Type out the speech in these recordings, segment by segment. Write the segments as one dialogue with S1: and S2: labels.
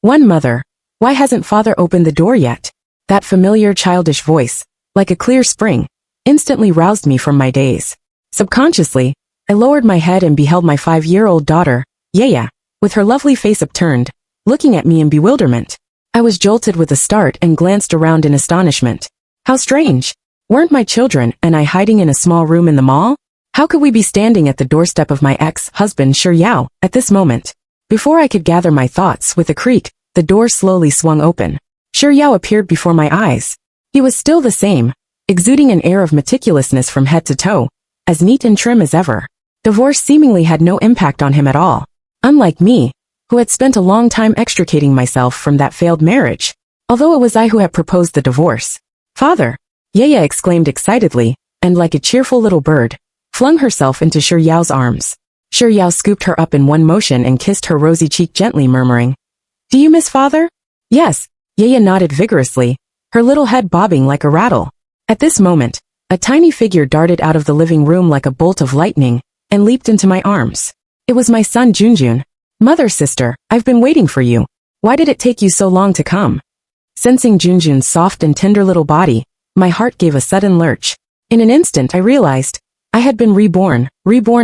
S1: One mother. Why hasn't father opened the door yet? That familiar childish voice, like a clear spring, instantly roused me from my daze. Subconsciously, I lowered my head and beheld my 5-year-old daughter, Yaya, with her lovely face upturned, looking at me in bewilderment. I was jolted with a start and glanced around in astonishment. How strange! Weren't my children and I hiding in a small room in the mall? How could we be standing at the doorstep of my ex-husband Shi Yao at this moment? Before I could gather my thoughts, with a creak, the door slowly swung open. Shi Yao appeared before my eyes. He was still the same, exuding an air of meticulousness from head to toe, as neat and trim as ever. Divorce seemingly had no impact on him at all. Unlike me, who had spent a long time extricating myself from that failed marriage, although it was I who had proposed the divorce. Father! Yaya exclaimed excitedly, and like a cheerful little bird, flung herself into Shi Yao's arms. Shi Yao scooped her up in one motion and kissed her rosy cheek gently, murmuring, "Do you miss father?" "Yes," Yaya nodded vigorously, her little head bobbing like a rattle. At this moment, a tiny figure darted out of the living room like a bolt of lightning, and leaped into my arms. It was my son Junjun. "Mother, sister, I've been waiting for you. Why did it take you so long to come?" Sensing Junjun's soft and tender little body, my heart gave a sudden lurch. In an instant I realized, I had been reborn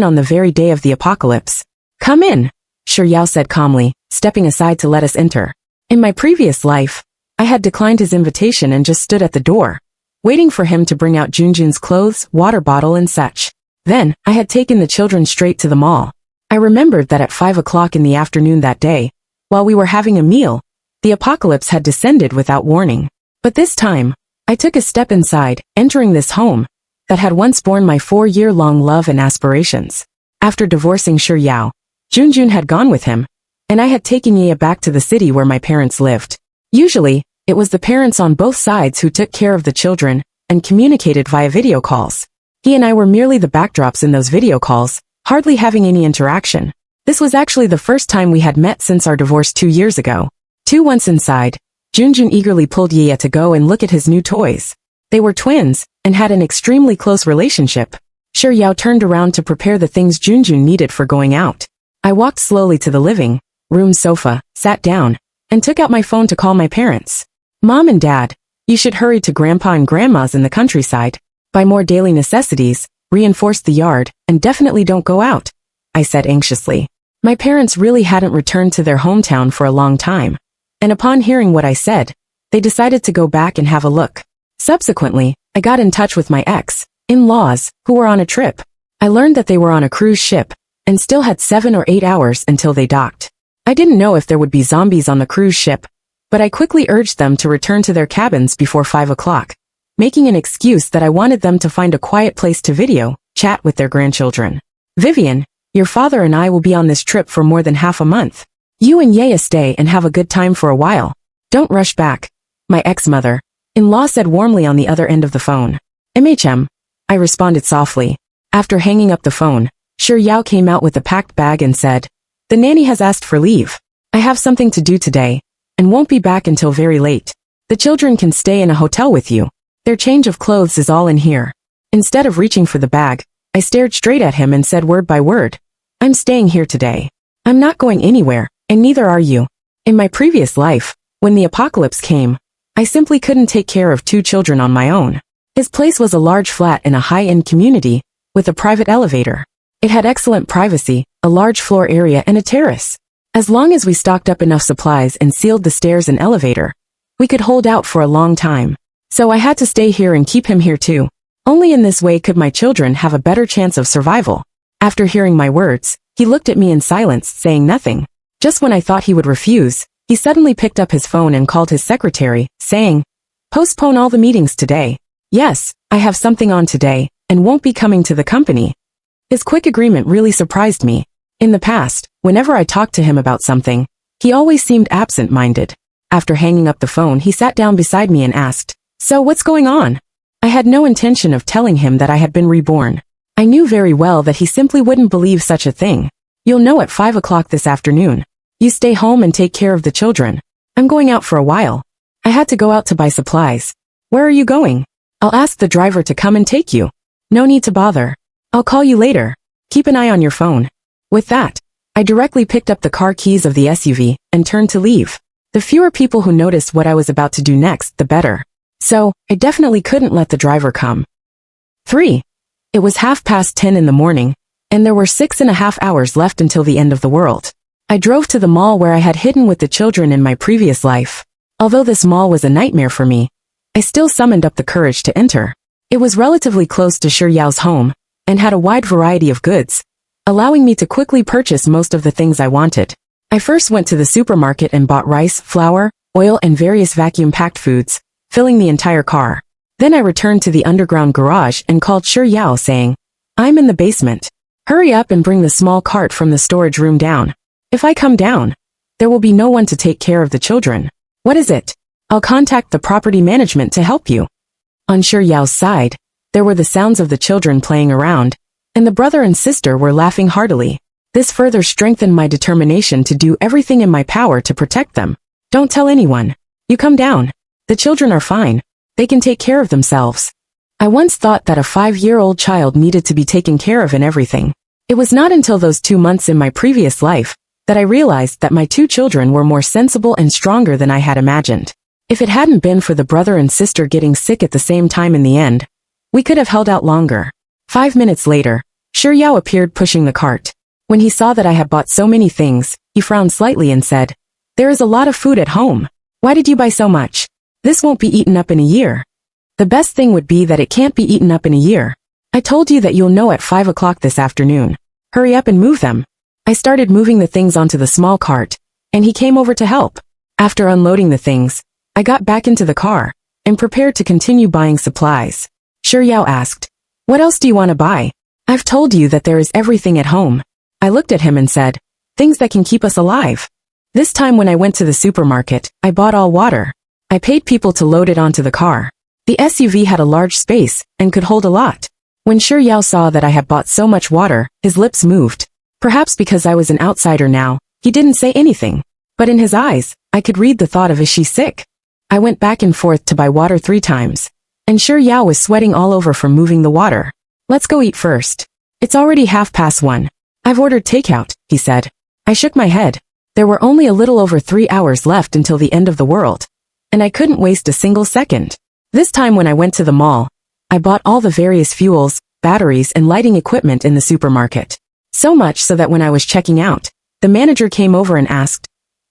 S1: on the very day of the apocalypse. "Come in," Shi Yao said calmly, stepping aside to let us enter. In my previous life, I had declined his invitation and just stood at the door, waiting for him to bring out Junjun's clothes, water bottle and such. Then, I had taken the children straight to the mall. I remembered that at 5 o'clock in the afternoon that day, while we were having a meal, the apocalypse had descended without warning. But this time, I took a step inside, entering this home that had once borne my 4-year-long love and aspirations. After divorcing Shi Yao, Junjun had gone with him, and I had taken Yaya back to the city where my parents lived. Usually, it was the parents on both sides who took care of the children and communicated via video calls. He and I were merely the backdrops in those video calls, hardly having any interaction. This was actually the first time we had met since our divorce 2 years ago. Once inside, Junjun eagerly pulled Yaya to go and look at his new toys. They were twins, and had an extremely close relationship. Shi Yao turned around to prepare the things Junjun needed for going out. I walked slowly to the living room sofa, sat down, and took out my phone to call my parents. "Mom and Dad, you should hurry to Grandpa and Grandma's in the countryside. Buy more daily necessities, reinforce the yard, and definitely don't go out," I said anxiously. My parents really hadn't returned to their hometown for a long time, and upon hearing what I said, they decided to go back and have a look. Subsequently, I got in touch with my ex-in-laws, who were on a trip. I learned that they were on a cruise ship, and still had 7 or 8 hours until they docked. I didn't know if there would be zombies on the cruise ship, but I quickly urged them to return to their cabins before 5 o'clock, making an excuse that I wanted them to find a quiet place to chat with their grandchildren. "Vivian, your father and I will be on this trip for more than half a month. You and Yaya stay and have a good time for a while. Don't rush back," my ex-mother-in-law said warmly on the other end of the phone. I responded softly. After hanging up the phone, Shi Yao came out with a packed bag and said, "The nanny has asked for leave. I have something to do today, and won't be back until very late. The children can stay in a hotel with you. Their change of clothes is all in here." Instead of reaching for the bag, I stared straight at him and said word by word, "I'm staying here today. I'm not going anywhere, and neither are you." In my previous life, when the apocalypse came, I simply couldn't take care of 2 children on my own. His place was a large flat in a high-end community, with a private elevator. It had excellent privacy, a large floor area and a terrace. As long as we stocked up enough supplies and sealed the stairs and elevator, we could hold out for a long time. So I had to stay here and keep him here too. Only in this way could my children have a better chance of survival. After hearing my words, he looked at me in silence, saying nothing. Just when I thought he would refuse, he suddenly picked up his phone and called his secretary, saying, "Postpone all the meetings today. Yes, I have something on today, and won't be coming to the company." His quick agreement really surprised me. In the past, whenever I talked to him about something, he always seemed absent-minded. After hanging up the phone, he sat down beside me and asked, "So what's going on?" I had no intention of telling him that I had been reborn. I knew very well that he simply wouldn't believe such a thing. "You'll know at 5 o'clock this afternoon. You stay home and take care of the children. I'm going out for a while. I had to go out to buy supplies." "Where are you going?" "I'll ask the driver to come and take you." "No need to bother. I'll call you later. Keep an eye on your phone." With that, I directly picked up the car keys of the SUV and turned to leave. The fewer people who noticed what I was about to do next, the better. So, I definitely couldn't let the driver come. 3. It was 10:30 in the morning, and there were 6.5 hours left until the end of the world. I drove to the mall where I had hidden with the children in my previous life. Although this mall was a nightmare for me, I still summoned up the courage to enter. It was relatively close to Shi Yao's home, and had a wide variety of goods, allowing me to quickly purchase most of the things I wanted. I first went to the supermarket and bought rice, flour, oil and various vacuum-packed foods, filling the entire car. Then I returned to the underground garage and called Shi Yao saying, "I'm in the basement. Hurry up and bring the small cart from the storage room down. If I come down, there will be no one to take care of the children. What is it? I'll contact the property management to help you." On Shi Yao's side, there were the sounds of the children playing around, and the brother and sister were laughing heartily. This further strengthened my determination to do everything in my power to protect them. "Don't tell anyone. You come down. The children are fine. They can take care of themselves." I once thought that a 5-year-old child needed to be taken care of in everything. It was not until those 2 months in my previous life that I realized that my 2 children were more sensible and stronger than I had imagined. If it hadn't been for the brother and sister getting sick at the same time in the end, we could have held out longer. 5 minutes later, Shi Yao appeared pushing the cart. When he saw that I had bought so many things, he frowned slightly and said, "There is a lot of food at home. Why did you buy so much? This won't be eaten up in a year." "The best thing would be that it can't be eaten up in a year. I told you that you'll know at 5 o'clock this afternoon. Hurry up and move them." I started moving the things onto the small cart, and he came over to help. After unloading the things, I got back into the car, and prepared to continue buying supplies. Shi Yao asked, "What else do you want to buy? I've told you that there is everything at home." I looked at him and said, "Things that can keep us alive." This time when I went to the supermarket, I bought all water. I paid people to load it onto the car. The SUV had a large space, and could hold a lot. When Shi Yao saw that I had bought so much water, his lips moved. Perhaps because I was an outsider now, he didn't say anything. But in his eyes, I could read the thought of "Is she sick?" I went back and forth to buy water 3 times. And Shi Yao was sweating all over from moving the water. "Let's go eat first. It's already 1:30. "I've ordered takeout," he said. I shook my head. There were only a little over 3 hours left until the end of the world, and I couldn't waste a single second. This time when I went to the mall, I bought all the various fuels, batteries and lighting equipment in the supermarket. So much so that when I was checking out, the manager came over and asked,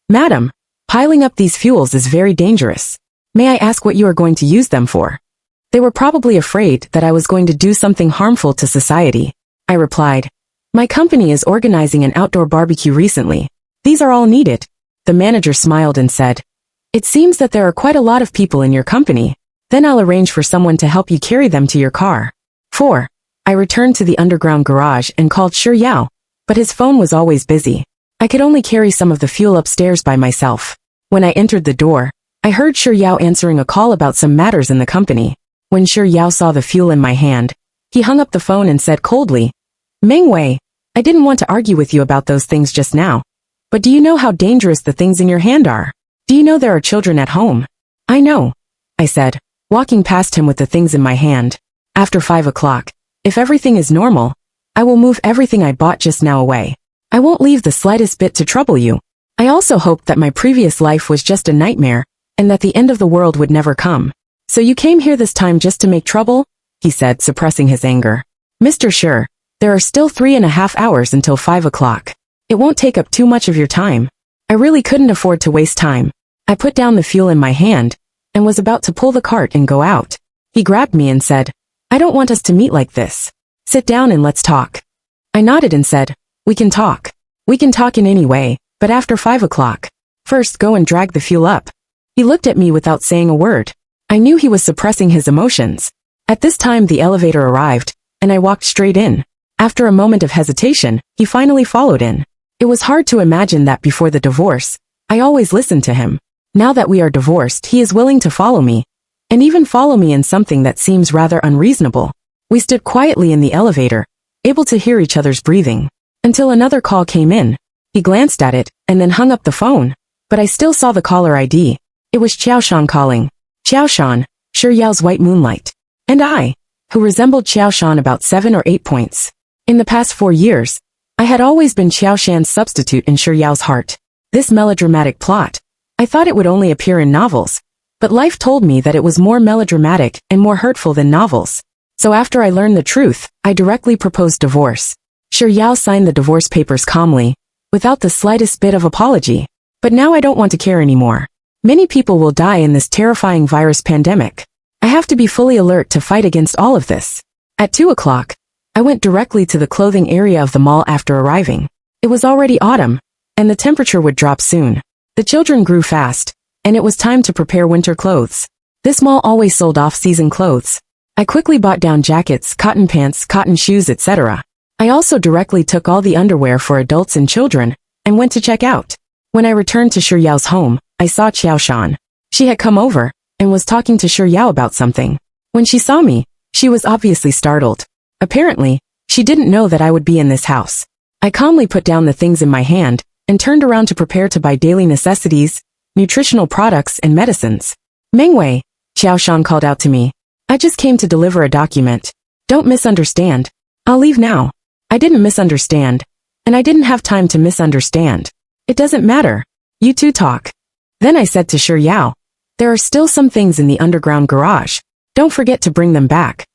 S1: "Madam, piling up these fuels is very dangerous. May I ask what you are going to use them for?" They were probably afraid that I was going to do something harmful to society. I replied, "My company is organizing an outdoor barbecue recently. These are all needed." The manager smiled and said, "It seems that there are quite a lot of people in your company. Then I'll arrange for someone to help you carry them to your car." 4. I returned to the underground garage and called Shi Yao, but his phone was always busy. I could only carry some of the fuel upstairs by myself. When I entered the door, I heard Shi Yao answering a call about some matters in the company. When Shi Yao saw the fuel in my hand, he hung up the phone and said coldly, "Meng Wei, I didn't want to argue with you about those things just now. But do you know how dangerous the things in your hand are? Do you know there are children at home?" "I know," I said, walking past him with the things in my hand. "After 5 o'clock, if everything is normal, I will move everything I bought just now away. I won't leave the slightest bit to trouble you." I also hoped that my previous life was just a nightmare, and that the end of the world would never come. "So you came here this time just to make trouble?" he said, suppressing his anger. "Mr. Shi, there are still 3.5 hours until 5 o'clock. It won't take up too much of your time." I really couldn't afford to waste time. I put down the fuel in my hand, and was about to pull the cart and go out. He grabbed me and said, "I don't want us to meet like this. Sit down and let's talk." I nodded and said, "We can talk. We can talk in any way, but after 5 o'clock. First go and drag the fuel up." He looked at me without saying a word. I knew he was suppressing his emotions. At this time the elevator arrived, and I walked straight in. After a moment of hesitation, he finally followed in. It was hard to imagine that before the divorce, I always listened to him. Now that we are divorced, he is willing to follow me, and even follow me in something that seems rather unreasonable. We stood quietly in the elevator, able to hear each other's breathing, until another call came in. He glanced at it, and then hung up the phone, but I still saw the caller ID. It was Qiaoshan calling. Qiaoshan, Shi Yao's white moonlight. And I, who resembled Qiaoshan about 7 or 8 points. In the past 4 years, I had always been Qiaoshan's substitute in Shi Yao's heart. This melodramatic plot I thought it would only appear in novels, but life told me that it was more melodramatic and more hurtful than novels. So after I learned the truth, I directly proposed divorce. Shi Yao signed the divorce papers calmly, without the slightest bit of apology. But now I don't want to care anymore. Many people will die in this terrifying virus pandemic. I have to be fully alert to fight against all of this. At 2 o'clock, I went directly to the clothing area of the mall after arriving. It was already autumn, and the temperature would drop soon. The children grew fast, and it was time to prepare winter clothes. This mall always sold off-season clothes. I quickly bought down jackets, cotton pants, cotton shoes, etc. I also directly took all the underwear for adults and children, and went to check out. When I returned to Shi Yao's home, I saw Qiao Shan. She had come over, and was talking to Shi Yao about something. When she saw me, she was obviously startled. Apparently, she didn't know that I would be in this house. I calmly put down the things in my hand, and turned around to prepare to buy daily necessities, nutritional products, and medicines. Mengwei, Qiao Shan called out to me. I just came to deliver a document. Don't misunderstand. I'll leave now. I didn't misunderstand. And I didn't have time to misunderstand. It doesn't matter. You two talk. Then I said to Shi Yao, there are still some things in the underground garage. Don't forget to bring them back.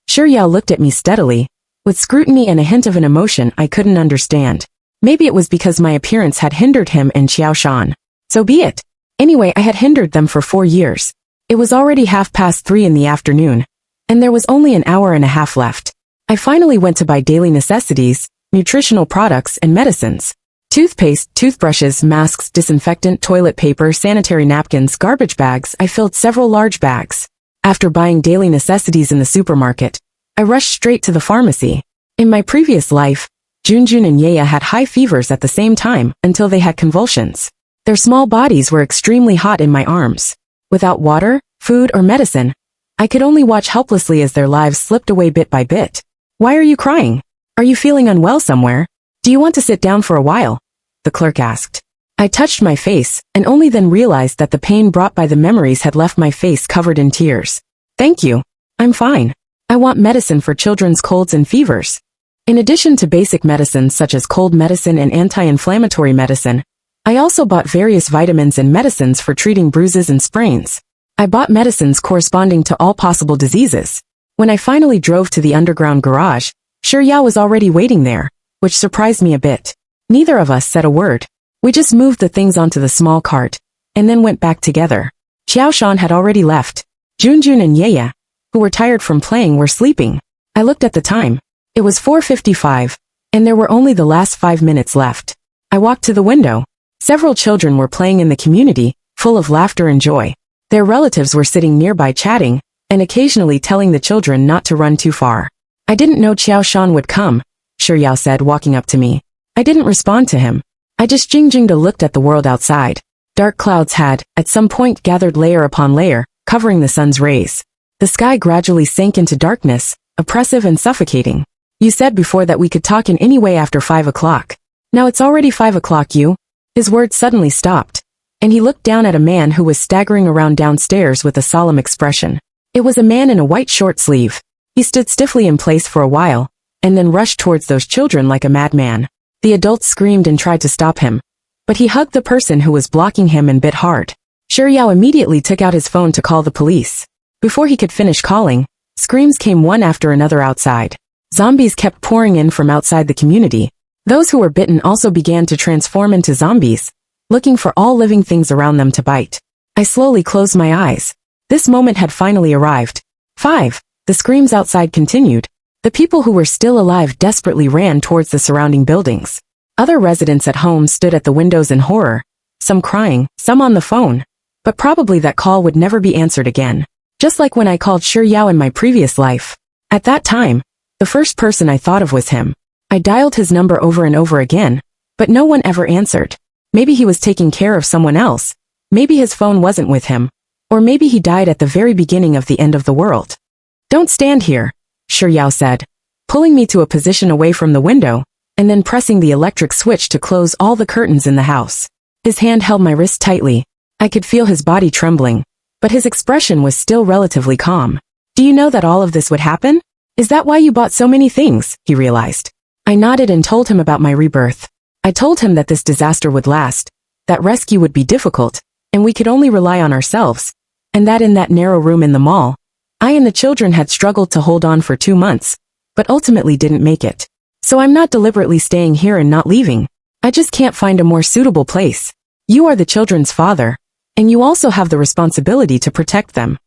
S1: Shi Yao looked at me steadily, with scrutiny and a hint of an emotion I couldn't understand. Maybe it was because my appearance had hindered him and Qiao Shan. So be it. Anyway, I had hindered them for 4 years. It was already 3:30 in the afternoon, and there was only an hour and a half left. I finally went to buy daily necessities, nutritional products, and medicines. Toothpaste, toothbrushes, masks, disinfectant, toilet paper, sanitary napkins, garbage bags. I filled several large bags. After buying daily necessities in the supermarket, I rushed straight to the pharmacy. In my previous life, Junjun and Yeya had high fevers at the same time until they had convulsions. Their small bodies were extremely hot in my arms. Without water, food, or medicine, I could only watch helplessly as their lives slipped away bit by bit. Why are you crying? Are you feeling unwell somewhere? Do you want to sit down for a while? The clerk asked. I touched my face, and only then realized that the pain brought by the memories had left my face covered in tears. Thank you. I'm fine. I want medicine for children's colds and fevers. In addition to basic medicines such as cold medicine and anti-inflammatory medicine, I also bought various vitamins and medicines for treating bruises and sprains. I bought medicines corresponding to all possible diseases. When I finally drove to the underground garage, Shi Yao was already waiting there, which surprised me a bit. Neither of us said a word. We just moved the things onto the small cart, and then went back together. Qiao Shan had already left. Junjun and Yeya, who were tired from playing, were sleeping. I looked at the time. It was 4:55, and there were only the last 5 minutes left. I walked to the window. Several children were playing in the community, full of laughter and joy. Their relatives were sitting nearby chatting, and occasionally telling the children not to run too far. I didn't know Qiao Shan would come, Shi Yao said, walking up to me. I didn't respond to him. I just jinged looked at the world outside. Dark clouds had, at some point, gathered layer upon layer, covering the sun's rays. The sky gradually sank into darkness, oppressive and suffocating. You said before that we could talk in any way after 5 o'clock. Now it's already 5 o'clock, you. His words suddenly stopped, and he looked down at a man who was staggering around downstairs with a solemn expression. It was a man in a white short sleeve. He stood stiffly in place for a while, and then rushed towards those children like a madman. The adults screamed and tried to stop him, but he hugged the person who was blocking him and bit hard. Shi Yao immediately took out his phone to call the police. Before he could finish calling, screams came one after another outside. Zombies kept pouring in from outside the community. Those who were bitten also began to transform into zombies, looking for all living things around them to bite. I slowly closed my eyes. This moment had finally arrived. 5. The screams outside continued. The people who were still alive desperately ran towards the surrounding buildings. Other residents at home stood at the windows in horror, some crying, some on the phone. But probably that call would never be answered again. Just like when I called Shi Yao in my previous life. At that time, the first person I thought of was him. I dialed his number over and over again, but no one ever answered. Maybe he was taking care of someone else. Maybe his phone wasn't with him. Or maybe he died at the very beginning of the end of the world. Don't stand here, Shi Yao said, pulling me to a position away from the window, and then pressing the electric switch to close all the curtains in the house. His hand held my wrist tightly. I could feel his body trembling, but his expression was still relatively calm. Do you know that all of this would happen? Is that why you bought so many things? He realized. I nodded and told him about my rebirth. I told him that this disaster would last, that rescue would be difficult, and we could only rely on ourselves. And that in that narrow room in the mall, I and the children had struggled to hold on for 2 months, but ultimately didn't make it. So I'm not deliberately staying here and not leaving. I just can't find a more suitable place. You are the children's father, and you also have the responsibility to protect them.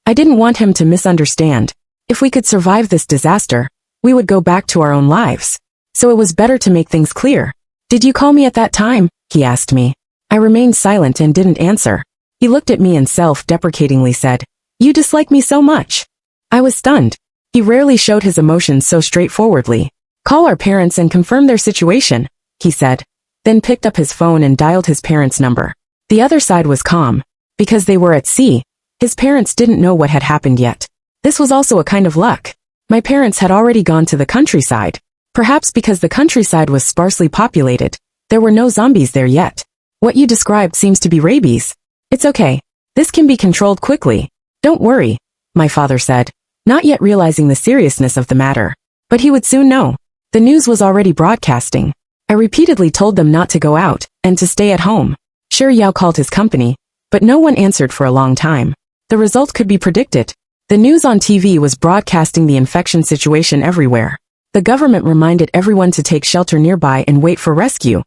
S1: I didn't want him to misunderstand. If we could survive this disaster, we would go back to our own lives. So it was better to make things clear. Did you call me at that time? He asked me. I remained silent and didn't answer. He looked at me and self-deprecatingly said, "You dislike me so much." I was stunned. He rarely showed his emotions so straightforwardly. "Call our parents and confirm their situation," he said, then picked up his phone and dialed his parents' number. The other side was calm. Because they were at sea, his parents didn't know what had happened yet. This was also a kind of luck. My parents had already gone to the countryside. Perhaps because the countryside was sparsely populated, there were no zombies there yet. "What you described seems to be rabies. It's okay. This can be controlled quickly. Don't worry," my father said, not yet realizing the seriousness of the matter. But he would soon know. The news was already broadcasting. I repeatedly told them not to go out, and to stay at home. Sure Yao called his company, but no one answered for a long time. The result could be predicted. The news on TV was broadcasting the infection situation everywhere. The government reminded everyone to take shelter nearby and wait for rescue.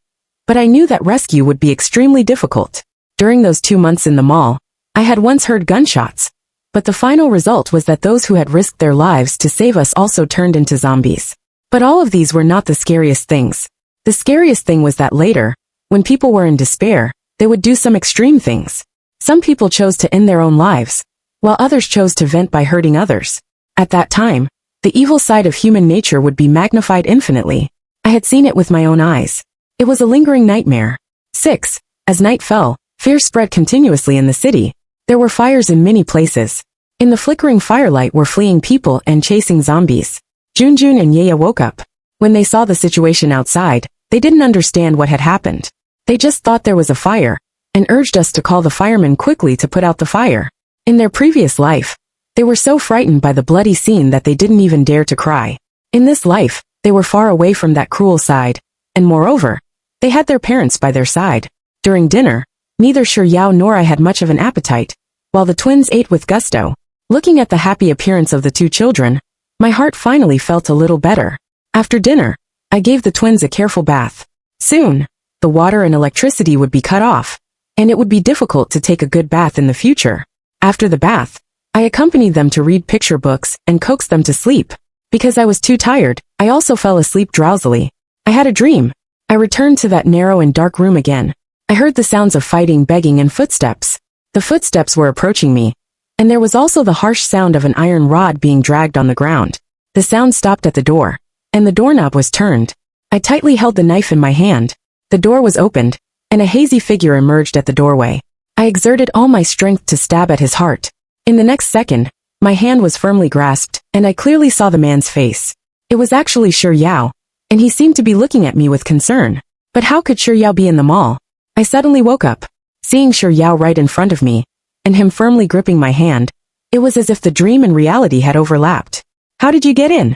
S1: But I knew that rescue would be extremely difficult. During those 2 months in the mall, I had once heard gunshots. But the final result was that those who had risked their lives to save us also turned into zombies. But all of these were not the scariest things. The scariest thing was that later, when people were in despair, they would do some extreme things. Some people chose to end their own lives, while others chose to vent by hurting others. At that time, the evil side of human nature would be magnified infinitely. I had seen it with my own eyes. It was a lingering nightmare. 6. As night fell, fear spread continuously in the city. There were fires in many places. In the flickering firelight were fleeing people and chasing zombies. Junjun and Yeya woke up. When they saw the situation outside, they didn't understand what had happened. They just thought there was a fire, and urged us to call the firemen quickly to put out the fire. In their previous life, they were so frightened by the bloody scene that they didn't even dare to cry. In this life, they were far away from that cruel side, and moreover, they had their parents by their side. During dinner, neither Shi Yao nor I had much of an appetite, while the twins ate with gusto. Looking at the happy appearance of the 2 children, my heart finally felt a little better. After dinner, I gave the twins a careful bath. Soon, the water and electricity would be cut off, and it would be difficult to take a good bath in the future. After the bath, I accompanied them to read picture books and coaxed them to sleep. Because I was too tired, I also fell asleep drowsily. I had a dream. I returned to that narrow and dark room again. I heard the sounds of fighting, begging, and footsteps. The footsteps were approaching me, and there was also the harsh sound of an iron rod being dragged on the ground. The sound stopped at the door, and the doorknob was turned. I tightly held the knife in my hand. The door was opened, and a hazy figure emerged at the doorway. I exerted all my strength to stab at his heart. In the next second, my hand was firmly grasped, and I clearly saw the man's face. It was actually Shi Yao, and he seemed to be looking at me with concern. But how could Shi Yao be in the mall? I suddenly woke up, seeing Shi Yao right in front of me, and him firmly gripping my hand. It was as if the dream and reality had overlapped. "How did you get in?"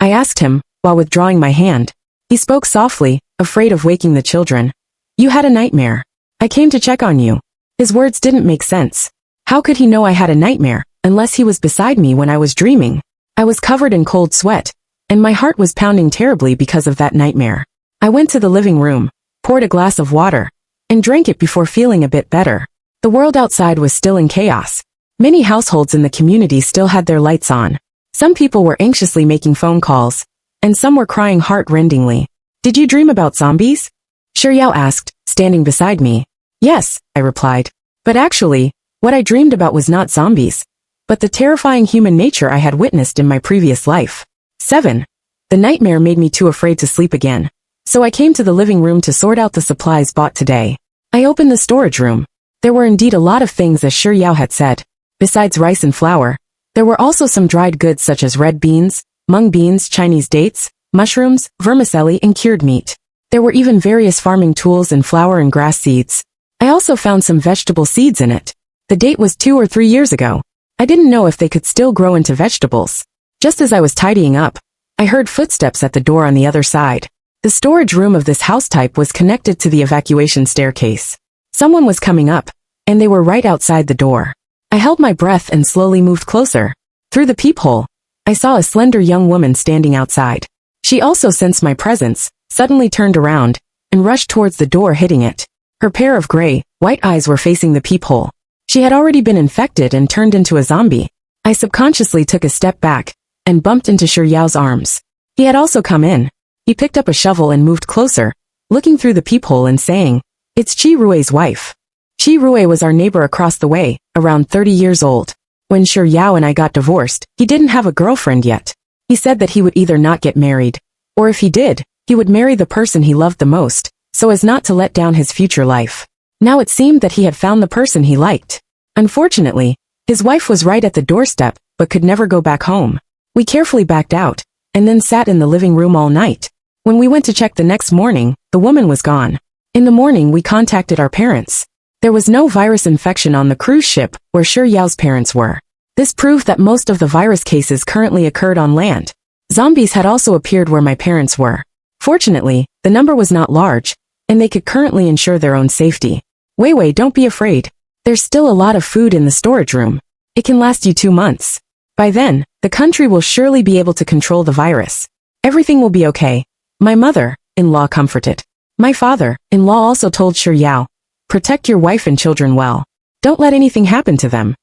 S1: I asked him, while withdrawing my hand. He spoke softly, afraid of waking the children. "You had a nightmare. I came to check on you." His words didn't make sense. How could he know I had a nightmare, unless he was beside me when I was dreaming? I was covered in cold sweat, and my heart was pounding terribly because of that nightmare. I went to the living room, poured a glass of water, and drank it before feeling a bit better. The world outside was still in chaos. Many households in the community still had their lights on. Some people were anxiously making phone calls, and some were crying heart-rendingly. "Did you dream about zombies?" Shi Yao asked, standing beside me. "Yes," I replied. But actually, what I dreamed about was not zombies, but the terrifying human nature I had witnessed in my previous life. 7. The nightmare made me too afraid to sleep again. So I came to the living room to sort out the supplies bought today. I opened the storage room. There were indeed a lot of things as Shi Yao had said. Besides rice and flour, there were also some dried goods such as red beans, mung beans, Chinese dates, mushrooms, vermicelli, and cured meat. There were even various farming tools and flour and grass seeds. I also found some vegetable seeds in it. The date was 2 or 3 years ago. I didn't know if they could still grow into vegetables. Just as I was tidying up, I heard footsteps at the door on the other side. The storage room of this house type was connected to the evacuation staircase. Someone was coming up, and they were right outside the door. I held my breath and slowly moved closer. Through the peephole, I saw a slender young woman standing outside. She also sensed my presence, suddenly turned around, and rushed towards the door, hitting it. Her pair of gray, white eyes were facing the peephole. She had already been infected and turned into a zombie. I subconsciously took a step back and bumped into Shiryao's arms. He had also come in. He picked up a shovel and moved closer, looking through the peephole and saying, "It's Chi Rue's wife." Chi Rue was our neighbor across the way, around 30 years old. When Shiryao and I got divorced, he didn't have a girlfriend yet. He said that he would either not get married, or if he did, he would marry the person he loved the most, so as not to let down his future life. Now it seemed that he had found the person he liked. Unfortunately, his wife was right at the doorstep, but could never go back home. We carefully backed out, and then sat in the living room all night. When we went to check the next morning, the woman was gone. In the morning we contacted our parents. There was no virus infection on the cruise ship where Shiryao's parents were. This proved that most of the virus cases currently occurred on land. Zombies had also appeared where my parents were. Fortunately, the number was not large, and they could currently ensure their own safety. Wei, don't be afraid. There's still a lot of food in the storage room. It can last you 2 months. By then, the country will surely be able to control the virus. Everything will be okay. My mother-in-law comforted. My father-in-law also told Shiryao, "Protect your wife and children well. Don't let anything happen to them."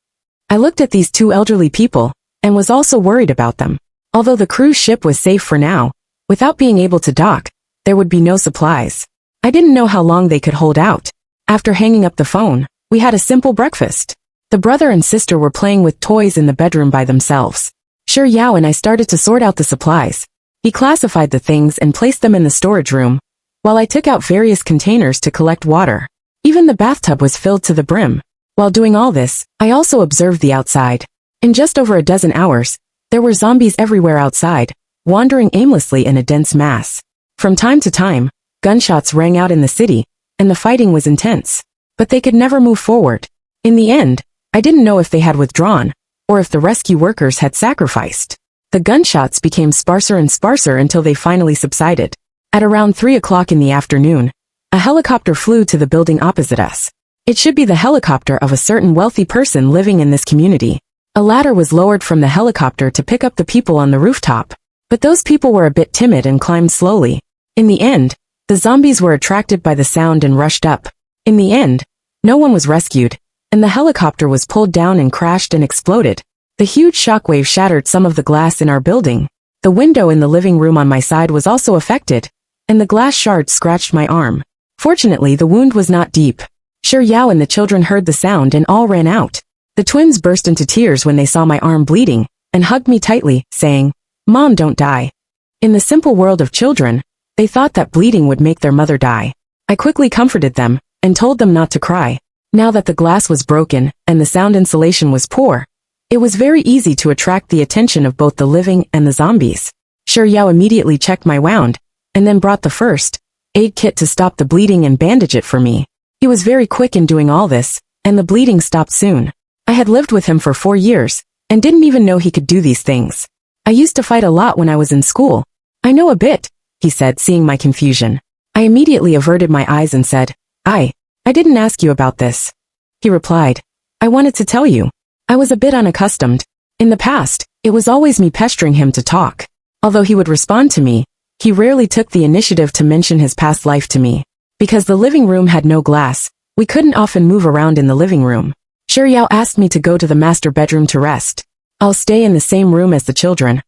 S1: I looked at these 2 elderly people, and was also worried about them. Although the cruise ship was safe for now, without being able to dock, there would be no supplies. I didn't know how long they could hold out. After hanging up the phone, we had a simple breakfast. The brother and sister were playing with toys in the bedroom by themselves. Shiryao and I started to sort out the supplies. He classified the things and placed them in the storage room, while I took out various containers to collect water. Even the bathtub was filled to the brim. While doing all this, I also observed the outside. In just over a dozen hours, there were zombies everywhere outside, wandering aimlessly in a dense mass. From time to time, gunshots rang out in the city, and the fighting was intense. But they could never move forward. In the end, I didn't know if they had withdrawn, or if the rescue workers had sacrificed. The gunshots became sparser and sparser until they finally subsided. At around 3 o'clock in the afternoon, a helicopter flew to the building opposite us. It should be the helicopter of a certain wealthy person living in this community. A ladder was lowered from the helicopter to pick up the people on the rooftop. But those people were a bit timid and climbed slowly. In the end, the zombies were attracted by the sound and rushed up. In the end, no one was rescued, and the helicopter was pulled down and crashed and exploded. The huge shockwave shattered some of the glass in our building. The window in the living room on my side was also affected, and the glass shards scratched my arm. Fortunately, the wound was not deep. Shiryao and the children heard the sound and all ran out. The twins burst into tears when they saw my arm bleeding, and hugged me tightly, saying, "Mom, don't die." In the simple world of children, they thought that bleeding would make their mother die. I quickly comforted them, and told them not to cry. Now that the glass was broken, and the sound insulation was poor, it was very easy to attract the attention of both the living and the zombies. Shiryao immediately checked my wound, and then brought the first aid kit to stop the bleeding and bandage it for me. He was very quick in doing all this, and the bleeding stopped soon. I had lived with him for 4 years, and didn't even know he could do these things. I used to fight a lot when I was in school. "I know a bit," he said, seeing my confusion. I immediately averted my eyes and said, I didn't ask you about this." He replied, "I wanted to tell you. I was a bit unaccustomed. In the past, it was always me pestering him to talk. Although he would respond to me, he rarely took the initiative to mention his past life to me. Because the living room had no glass, we couldn't often move around in the living room. Shiryao asked me to go to the master bedroom to rest. I'll stay in the same room as the children.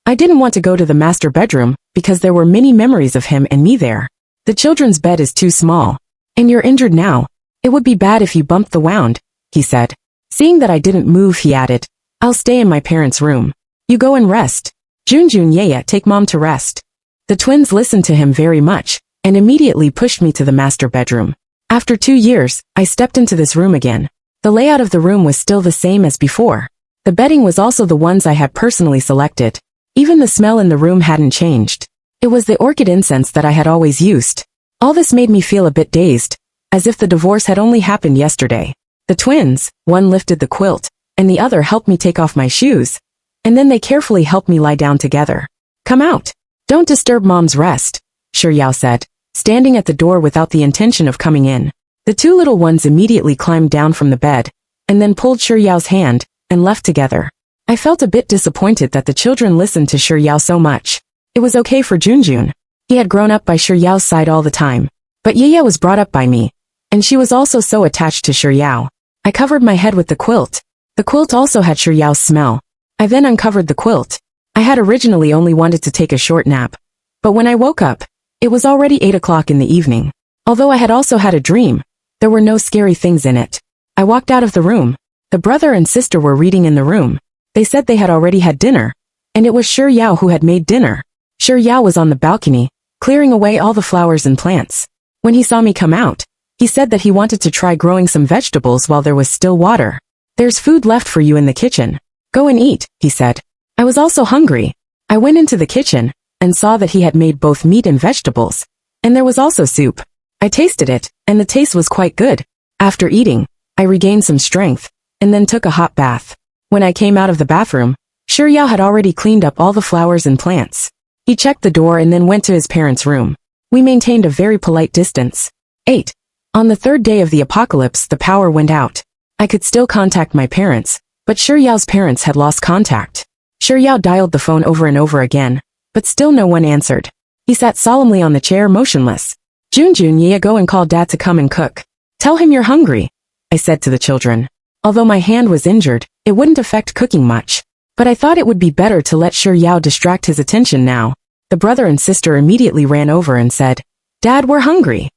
S1: I didn't want to go to the master bedroom because there were many memories of him and me there. The children's bed is too small. And you're injured now. It would be bad if you bumped the wound, he said. Seeing that I didn't move, he added, "I'll stay in my parents' room. You go and rest. Junjun Yaya, take mom to rest." The twins listened to him very much, and immediately pushed me to the master bedroom. After 2 years, I stepped into this room again. The layout of the room was still the same as before. The bedding was also the ones I had personally selected. Even the smell in the room hadn't changed. It was the orchid incense that I had always used. All this made me feel a bit dazed, as if the divorce had only happened yesterday. The twins, one lifted the quilt, and the other helped me take off my shoes, and then they carefully helped me lie down together. "Come out. Don't disturb mom's rest," Shiryao said, standing at the door without the intention of coming in. The two little ones immediately climbed down from the bed, and then pulled Yao's hand, and left together. I felt a bit disappointed that the children listened to Yao so much. It was okay for Junjun. He had grown up by Yao's side all the time. But Yaya was brought up by me, and she was also so attached to Yao. I covered my head with the quilt. The quilt also had Yao's smell. I then uncovered the quilt. I had originally only wanted to take a short nap. But when I woke up, it was already 8 o'clock in the evening. Although I had also had a dream, there were no scary things in it. I walked out of the room. The brother and sister were reading in the room. They said they had already had dinner, and it was Yao who had made dinner. Yao was on the balcony, clearing away all the flowers and plants. When he saw me come out, he said that he wanted to try growing some vegetables while there was still water. "There's food left for you in the kitchen. Go and eat," he said. I was also hungry. I went into the kitchen, and saw that he had made both meat and vegetables. And there was also soup. I tasted it, and the taste was quite good. After eating, I regained some strength, and then took a hot bath. When I came out of the bathroom, Yao had already cleaned up all the flowers and plants. He checked the door and then went to his parents' room. We maintained a very polite distance. 8. On the third day of the apocalypse, the power went out. I could still contact my parents, but Yao's parents had lost contact. Yao dialed the phone over and over again, but still no one answered. He sat solemnly on the chair, motionless. "Junjun, Yaya, go and call Dad to come and cook. Tell him you're hungry," I said to the children. Although my hand was injured, it wouldn't affect cooking much. But I thought it would be better to let Yao distract his attention now. The brother and sister immediately ran over and said, "Dad, we're hungry."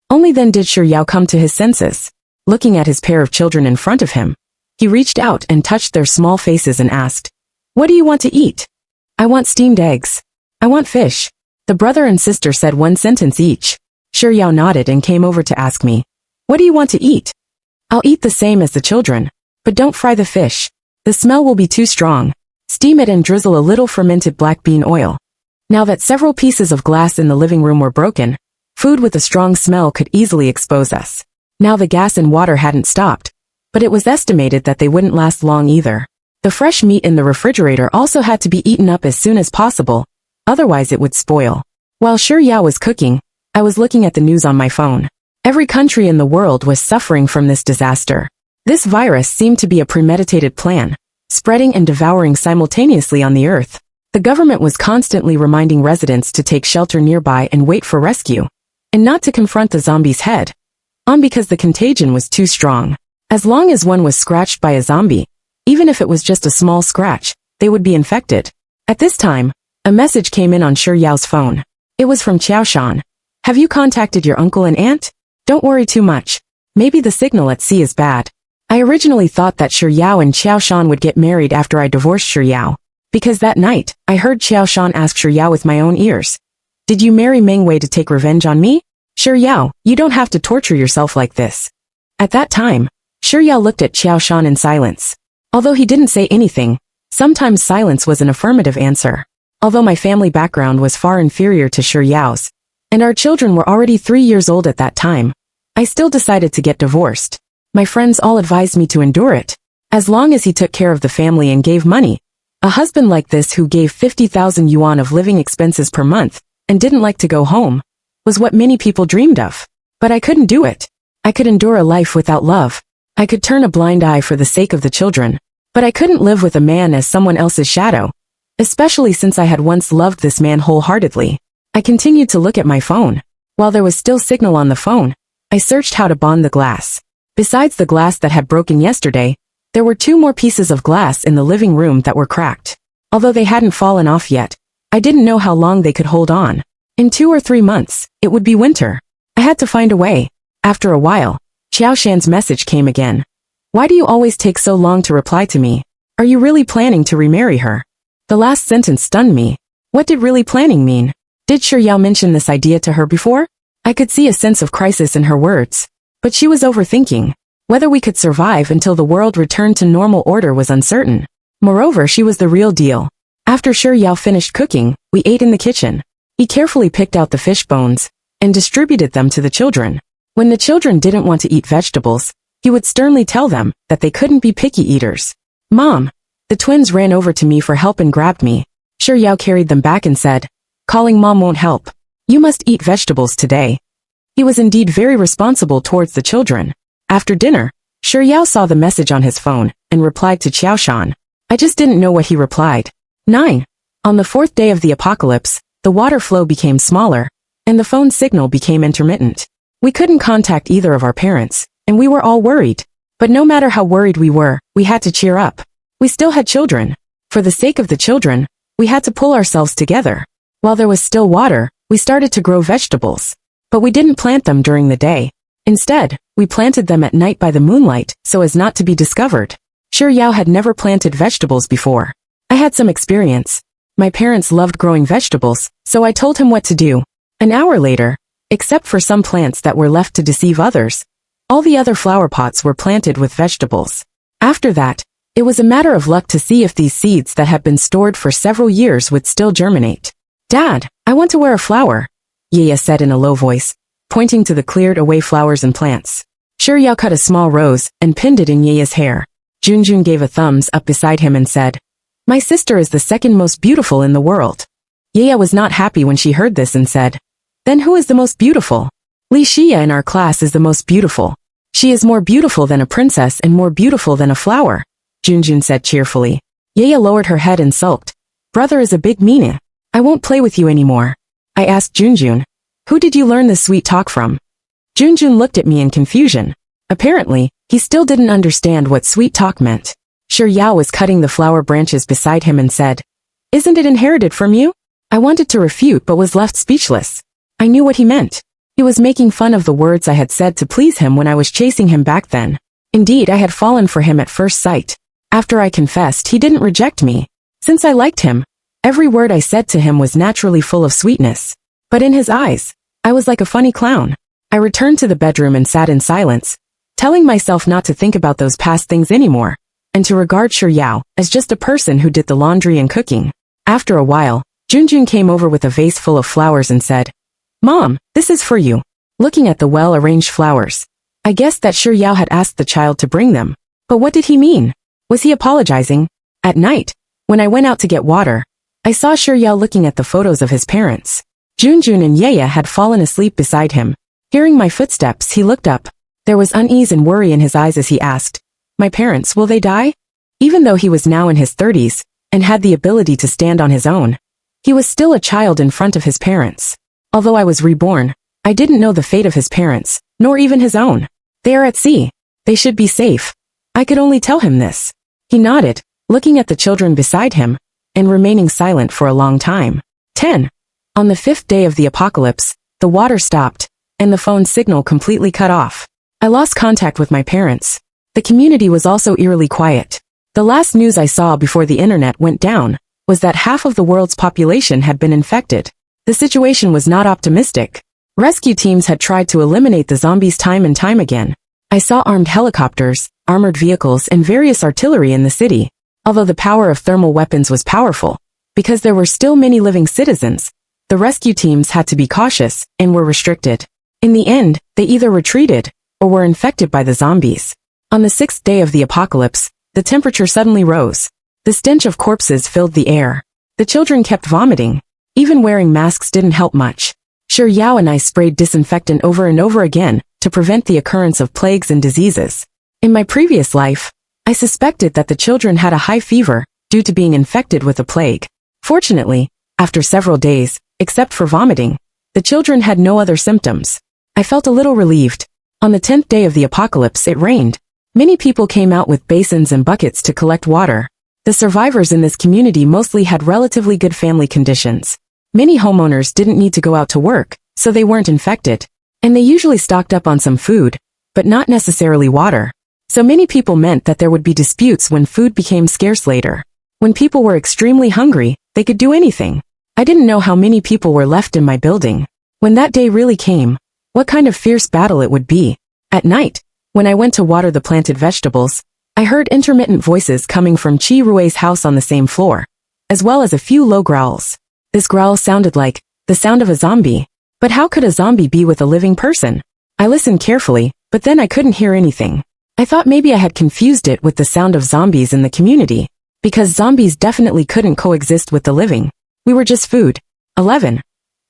S1: Only then did Yao come to his senses. Looking at his pair of children in front of him, he reached out and touched their small faces and asked, "What do you want to eat?" "I want steamed eggs. I want fish." The brother and sister said one sentence each. Yao nodded and came over to ask me, "What do you want to eat?" "I'll eat the same as the children, but don't fry the fish. The smell will be too strong. Steam it and drizzle a little fermented black bean oil." Now that several pieces of glass in the living room were broken, food with a strong smell could easily expose us. Now the gas and water hadn't stopped, but it was estimated that they wouldn't last long either. The fresh meat in the refrigerator also had to be eaten up as soon as possible, otherwise it would spoil. While Yao was cooking, I was looking at the news on my phone. Every country in the world was suffering from this disaster. This virus seemed to be a premeditated plan, spreading and devouring simultaneously on the earth. The government was constantly reminding residents to take shelter nearby and wait for rescue, and not to confront the zombies head on because the contagion was too strong. As long as one was scratched by a zombie, even if it was just a small scratch, they would be infected. At this time, a message came in on Yao's phone. It was from Qiaoshan. "Have you contacted your uncle and aunt? Don't worry too much. Maybe the signal at sea is bad." I originally thought that Yao and Qiaoshan would get married after I divorced Yao, because that night, I heard Qiaoshan ask Yao with my own ears, "Did you marry Mengwei to take revenge on me? Yao, you don't have to torture yourself like this." At that time, Yao looked at Qiaoshan in silence. Although he didn't say anything, sometimes silence was an affirmative answer. Although my family background was far inferior to Yao's, and our children were already 3 years old at that time, I still decided to get divorced. My friends all advised me to endure it, as long as he took care of the family and gave money. A husband like this who gave 50,000 yuan of living expenses per month, and didn't like to go home, was what many people dreamed of. But I couldn't do it. I could endure a life without love. I could turn a blind eye for the sake of the children. But I couldn't live with a man as someone else's shadow, especially since I had once loved this man wholeheartedly. I continued to look at my phone. While there was still signal on the phone, I searched how to bond the glass. Besides the glass that had broken yesterday, there were 2 more pieces of glass in the living room that were cracked. Although they hadn't fallen off yet, I didn't know how long they could hold on. In 2 or 3 months, it would be winter. I had to find a way. After a while, Qiaoshan's message came again. "Why do you always take so long to reply to me? Are you really planning to remarry her?" The last sentence stunned me. What did really planning mean? Did Yao mention this idea to her before? I could see a sense of crisis in her words. But she was overthinking. Whether we could survive until the world returned to normal order was uncertain. Moreover, she was the real deal. After Yao finished cooking, we ate in the kitchen. He carefully picked out the fish bones and distributed them to the children. When the children didn't want to eat vegetables, he would sternly tell them that they couldn't be picky eaters. "Mom!" The twins ran over to me for help and grabbed me. Yao carried them back and said, "Calling Mom won't help. You must eat vegetables today." He was indeed very responsible towards the children. After dinner, Shi Yao saw the message on his phone and replied to Qiaoshan. I just didn't know what he replied. 9. On the 4th day of the apocalypse, the water flow became smaller, and the phone signal became intermittent. We couldn't contact either of our parents, and we were all worried. But no matter how worried we were, we had to cheer up. We still had children. For the sake of the children, we had to pull ourselves together. While there was still water, we started to grow vegetables. But we didn't plant them during the day. Instead, we planted them at night by the moonlight so as not to be discovered. Shi Yao had never planted vegetables before. I had some experience. My parents loved growing vegetables, so I told him what to do. An hour later, except for some plants that were left to deceive others, all the other flower pots were planted with vegetables. After that, it was a matter of luck to see if these seeds that had been stored for several years would still germinate. Dad, I want to wear a flower, Yaya said in a low voice, pointing to the cleared-away flowers and plants. Shi Yao cut a small rose and pinned it in Yaya's hair. Junjun gave a thumbs up beside him and said, My sister is the second most beautiful in the world. Yaya was not happy when she heard this and said, Then who is the most beautiful? Li Xia in our class is the most beautiful. She is more beautiful than a princess and more beautiful than a flower, Junjun said cheerfully. Yaya lowered her head and sulked. Brother is a big meanie. I won't play with you anymore. I asked Junjun, Who did you learn this sweet talk from? Junjun looked at me in confusion. Apparently, he still didn't understand what sweet talk meant. Shi Yao was cutting the flower branches beside him and said, Isn't it inherited from you? I wanted to refute but was left speechless. I knew what he meant. He was making fun of the words I had said to please him when I was chasing him back then. Indeed, I had fallen for him at first sight. After I confessed, he didn't reject me. Since I liked him, every word I said to him was naturally full of sweetness. But in his eyes, I was like a funny clown. I returned to the bedroom and sat in silence, telling myself not to think about those past things anymore, and to regard Shi Yao as just a person who did the laundry and cooking. After a while, Junjun came over with a vase full of flowers and said, Mom, this is for you. Looking at the well-arranged flowers, I guessed that Shi Yao had asked the child to bring them. But what did he mean? Was he apologizing? At night, when I went out to get water, I saw Shi Yao looking at the photos of his parents. Junjun and Yaya had fallen asleep beside him. Hearing my footsteps, he looked up. There was unease and worry in his eyes as he asked, My parents, will they die? Even though he was now in his 30s, and had the ability to stand on his own, he was still a child in front of his parents. Although I was reborn, I didn't know the fate of his parents, nor even his own. They are at sea. They should be safe. I could only tell him this. He nodded, looking at the children beside him, and remaining silent for a long time. 10. On the 5th day of the apocalypse, the water stopped, and the phone signal completely cut off. I lost contact with my parents. The community was also eerily quiet. The last news I saw before the internet went down was that half of the world's population had been infected. The situation was not optimistic. Rescue teams had tried to eliminate the zombies time and time again. I saw armed helicopters, armored vehicles, and various artillery in the city. Although the power of thermal weapons was powerful, because there were still many living citizens, the rescue teams had to be cautious and were restricted. In the end, they either retreated or were infected by the zombies. On the 6th day of the apocalypse, the temperature suddenly rose. The stench of corpses filled the air. The children kept vomiting. Even wearing masks didn't help much. Shi Yao and I sprayed disinfectant over and over again to prevent the occurrence of plagues and diseases. In my previous life, I suspected that the children had a high fever due to being infected with a plague. Fortunately, after several days, except for vomiting, the children had no other symptoms. I felt a little relieved. On the 10th day of the apocalypse, it rained. Many people came out with basins and buckets to collect water. The survivors in this community mostly had relatively good family conditions. Many homeowners didn't need to go out to work, so they weren't infected. And they usually stocked up on some food, but not necessarily water. So many people meant that there would be disputes when food became scarce later. When people were extremely hungry, they could do anything. I didn't know how many people were left in my building. When that day really came, what kind of fierce battle it would be. At night, when I went to water the planted vegetables, I heard intermittent voices coming from Chi Rui's house on the same floor, as well as a few low growls. This growl sounded like the sound of a zombie. But how could a zombie be with a living person? I listened carefully, but then I couldn't hear anything. I thought maybe I had confused it with the sound of zombies in the community, because zombies definitely couldn't coexist with the living. We were just food. 11.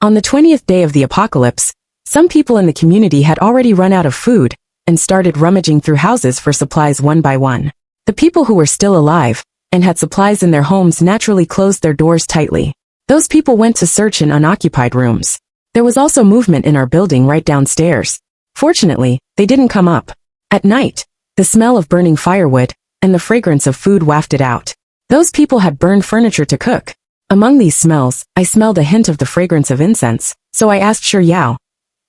S1: On the 20th day of the apocalypse, Some people in the community had already run out of food and started rummaging through houses for supplies one by one. The people who were still alive and had supplies in their homes naturally closed their doors tightly. Those people went to search in unoccupied rooms. There was also movement in our building right downstairs. Fortunately, they didn't come up. At night, the smell of burning firewood and the fragrance of food wafted out. Those people had burned furniture to cook. Among these smells, I smelled a hint of the fragrance of incense, so I asked Shi Yao,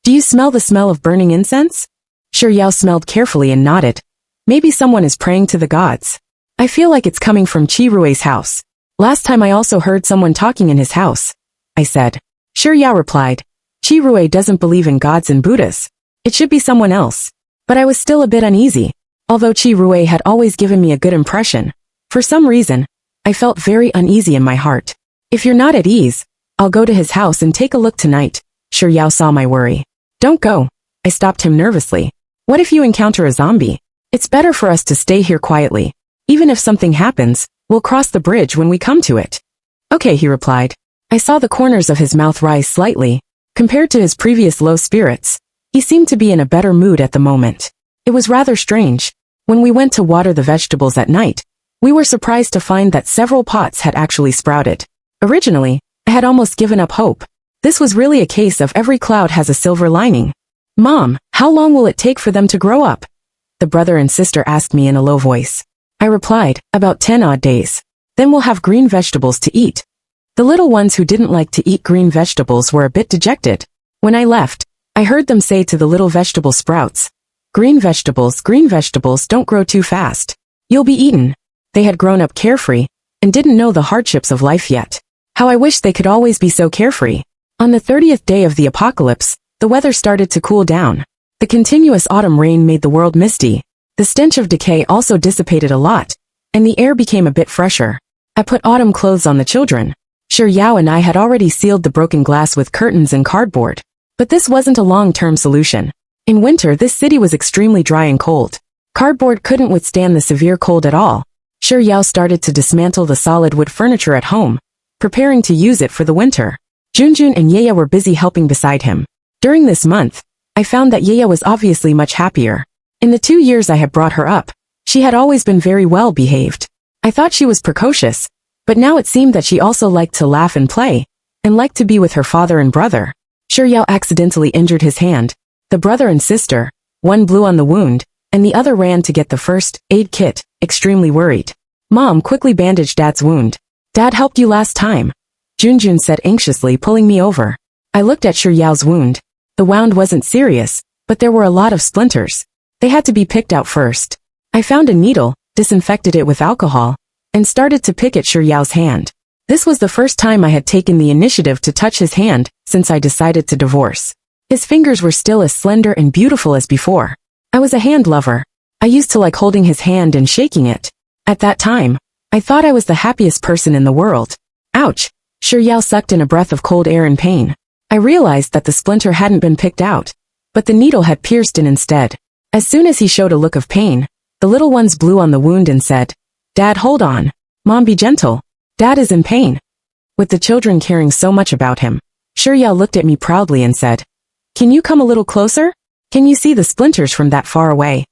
S1: "Do you smell the smell of burning incense?" Shi Yao smelled carefully and nodded. "Maybe someone is praying to the gods. I feel like it's coming from Qi Rui's house. Last time I also heard someone talking in his house," I said. Shi Yao replied, "Qi Rui doesn't believe in gods and Buddhas. It should be someone else." But I was still a bit uneasy. Although Qi Rui had always given me a good impression, for some reason, I felt very uneasy in my heart. "If you're not at ease, I'll go to his house and take a look tonight." Shi Yao saw my worry. "Don't go," I stopped him nervously. "What if you encounter a zombie? It's better for us to stay here quietly. Even if something happens, we'll cross the bridge when we come to it." "Okay," he replied. I saw the corners of his mouth rise slightly. Compared to his previous low spirits, he seemed to be in a better mood at the moment. It was rather strange. When we went to water the vegetables at night, we were surprised to find that several pots had actually sprouted. Originally, I had almost given up hope. This was really a case of every cloud has a silver lining. "Mom, how long will it take for them to grow up?" the brother and sister asked me in a low voice. I replied, "About 10 odd days. Then we'll have green vegetables to eat." The little ones who didn't like to eat green vegetables were a bit dejected. When I left, I heard them say to the little vegetable sprouts, green vegetables don't grow too fast. You'll be eaten." They had grown up carefree and didn't know the hardships of life yet. How I wish they could always be so carefree. On the 30th day of the apocalypse, the weather started to cool down. The continuous autumn rain made the world misty. The stench of decay also dissipated a lot, and the air became a bit fresher. I put autumn clothes on the children. Shi Yao and I had already sealed the broken glass with curtains and cardboard. But this wasn't a long-term solution. In winter, this city was extremely dry and cold. Cardboard couldn't withstand the severe cold at all. Shi Yao started to dismantle the solid wood furniture at home, preparing to use it for the winter. Junjun and Yeya were busy helping beside him. During this month, I found that Yeya was obviously much happier. In the 2 years I had brought her up, she had always been very well behaved. I thought she was precocious, but now it seemed that she also liked to laugh and play, and liked to be with her father and brother. Shi Yao accidentally injured his hand. The brother and sister, one blew on the wound, and the other ran to get the first aid kit, extremely worried. Mom quickly bandaged Dad's wound. "Dad helped you last time," Junjun said anxiously, pulling me over. I looked at Shi Yao's wound. The wound wasn't serious, but there were a lot of splinters. They had to be picked out first. I found a needle, disinfected it with alcohol, and started to pick at Shi Yao's hand. This was the first time I had taken the initiative to touch his hand since I decided to divorce. His fingers were still as slender and beautiful as before. I was a hand lover. I used to like holding his hand and shaking it. At that time, I thought I was the happiest person in the world. Ouch! Shi Yao sucked in a breath of cold air in pain. I realized that the splinter hadn't been picked out, but the needle had pierced in instead. As soon as he showed a look of pain, the little ones blew on the wound and said, "Dad, hold on. Mom, be gentle. Dad is in pain." With the children caring so much about him, Shi Yao looked at me proudly and said, "Can you come a little closer? Can you see the splinters from that far away?"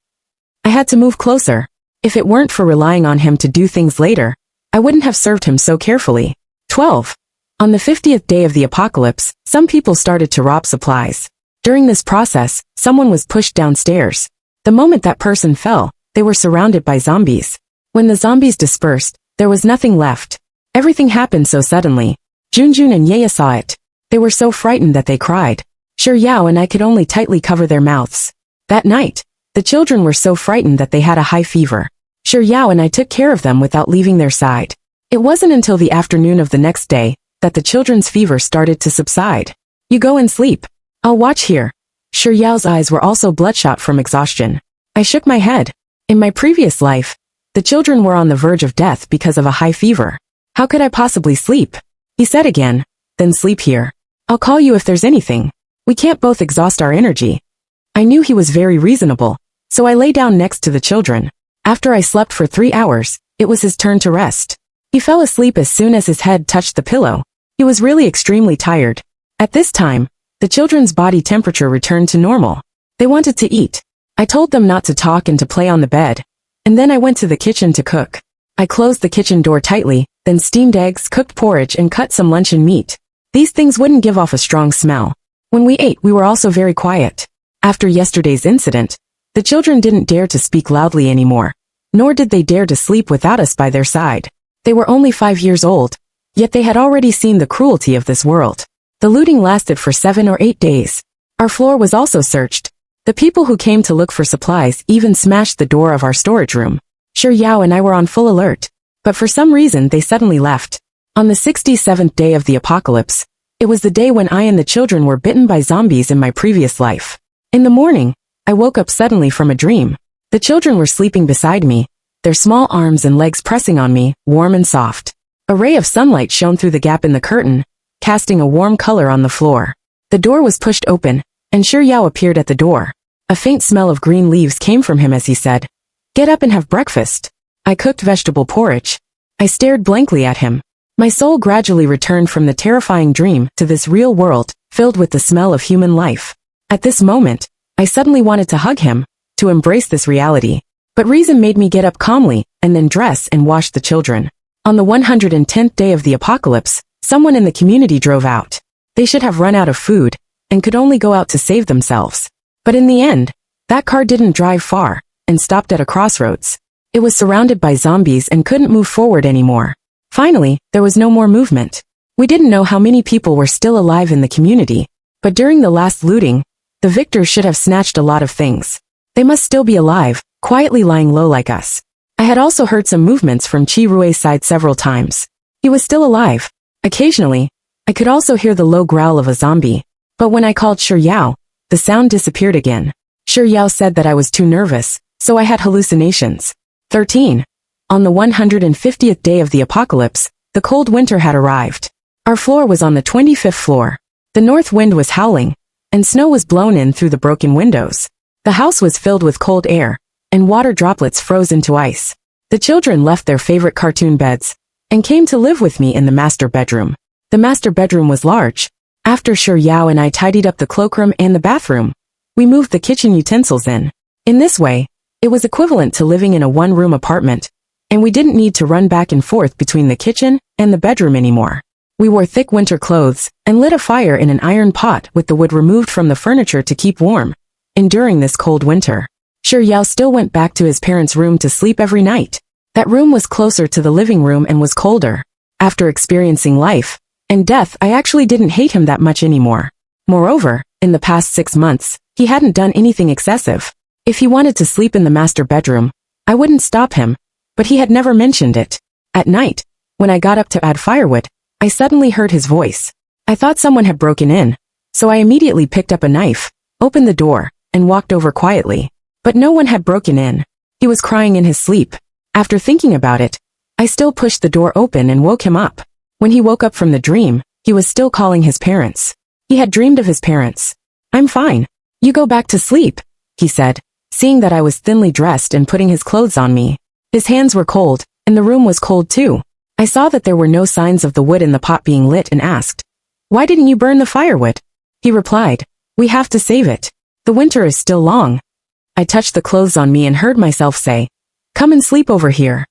S1: I had to move closer. If it weren't for relying on him to do things later, I wouldn't have served him so carefully. 12. On the 50th day of the apocalypse, some people started to rob supplies. During this process, someone was pushed downstairs. The moment that person fell, they were surrounded by zombies. When the zombies dispersed, there was nothing left. Everything happened so suddenly. Junjun and Yeya saw it. They were so frightened that they cried. Shi Yao and I could only tightly cover their mouths. That night, the children were so frightened that they had a high fever. Shi Yao and I took care of them without leaving their side. It wasn't until the afternoon of the next day that the children's fever started to subside. "You go and sleep. I'll watch here." Shi Yao's eyes were also bloodshot from exhaustion. I shook my head. In my previous life, the children were on the verge of death because of a high fever. How could I possibly sleep? He said again, "Then sleep here. I'll call you if there's anything. We can't both exhaust our energy." I knew he was very reasonable, so I lay down next to the children. After I slept for 3 hours, it was his turn to rest. He fell asleep as soon as his head touched the pillow. He was really extremely tired. At this time, The children's body temperature returned to normal. They wanted to eat. I told them not to talk and to play on the bed. And then I went to the kitchen to cook. I closed the kitchen door tightly, then steamed eggs, cooked porridge, and cut some luncheon meat. These things wouldn't give off a strong smell. When we ate, we were also very quiet. After yesterday's incident, the children didn't dare to speak loudly anymore, nor did they dare to sleep without us by their side. They were only 5 years old, yet they had already seen the cruelty of this world. The looting lasted for 7 or 8 days. Our floor was also searched. The people who came to look for supplies even smashed the door of our storage room. Sure, Yao and I were on full alert, but for some reason they suddenly left. On the 67th day of the apocalypse, it was the day when I and the children were bitten by zombies in my previous life. In the morning, I woke up suddenly from a dream. The children were sleeping beside me, their small arms and legs pressing on me, warm and soft. A ray of sunlight shone through the gap in the curtain, casting a warm color on the floor. The door was pushed open, and Sure Yao appeared at the door. A faint smell of green leaves came from him as he said, "Get up and have breakfast." I cooked vegetable porridge. I stared blankly at him. My soul gradually returned from the terrifying dream to this real world, filled with the smell of human life. At this moment, I suddenly wanted to hug him, to embrace this reality. But reason made me get up calmly, and then dress and wash the children. On the 110th day of the apocalypse, someone in the community drove out. They should have run out of food, and could only go out to save themselves. But in the end, that car didn't drive far, and stopped at a crossroads. It was surrounded by zombies and couldn't move forward anymore. Finally, there was no more movement. We didn't know how many people were still alive in the community, but during the last looting, the victors should have snatched a lot of things. They must still be alive, quietly lying low like us. I had also heard some movements from Chi Rue's side several times. He was still alive. Occasionally, I could also hear the low growl of a zombie. But when I called Sure Yao, the sound disappeared again. Sure Yao said that I was too nervous, so I had hallucinations. 13. On the 150th day of the apocalypse, the cold winter had arrived. Our floor was on the 25th floor. The north wind was howling, and snow was blown in through the broken windows. The house was filled with cold air, and water droplets froze into ice. The children left their favorite cartoon beds, and came to live with me in the master bedroom. The master bedroom was large. After Sure Yao and I tidied up the cloakroom and the bathroom, we moved the kitchen utensils in. In this way, it was equivalent to living in a one-room apartment, and we didn't need to run back and forth between the kitchen and the bedroom anymore. We wore thick winter clothes and lit a fire in an iron pot with the wood removed from the furniture to keep warm, enduring this cold winter. Sure Yao still went back to his parents' room to sleep every night. That room was closer to the living room and was colder. After experiencing life and death, I actually didn't hate him that much anymore. Moreover, in the past 6 months, he hadn't done anything excessive. If he wanted to sleep in the master bedroom, I wouldn't stop him, but he had never mentioned it. At night, when I got up to add firewood, I suddenly heard his voice. I thought someone had broken in, so I immediately picked up a knife, opened the door, and walked over quietly. But no one had broken in. He was crying in his sleep. After thinking about it, I still pushed the door open and woke him up. When he woke up from the dream, he was still calling his parents. He had dreamed of his parents. "I'm fine. You go back to sleep," he said, seeing that I was thinly dressed and putting his clothes on me. His hands were cold, and the room was cold too. I saw that there were no signs of the wood in the pot being lit and asked, "Why didn't you burn the firewood?" He replied, "We have to save it. The winter is still long." I touched the clothes on me and heard myself say, "Come and sleep over here."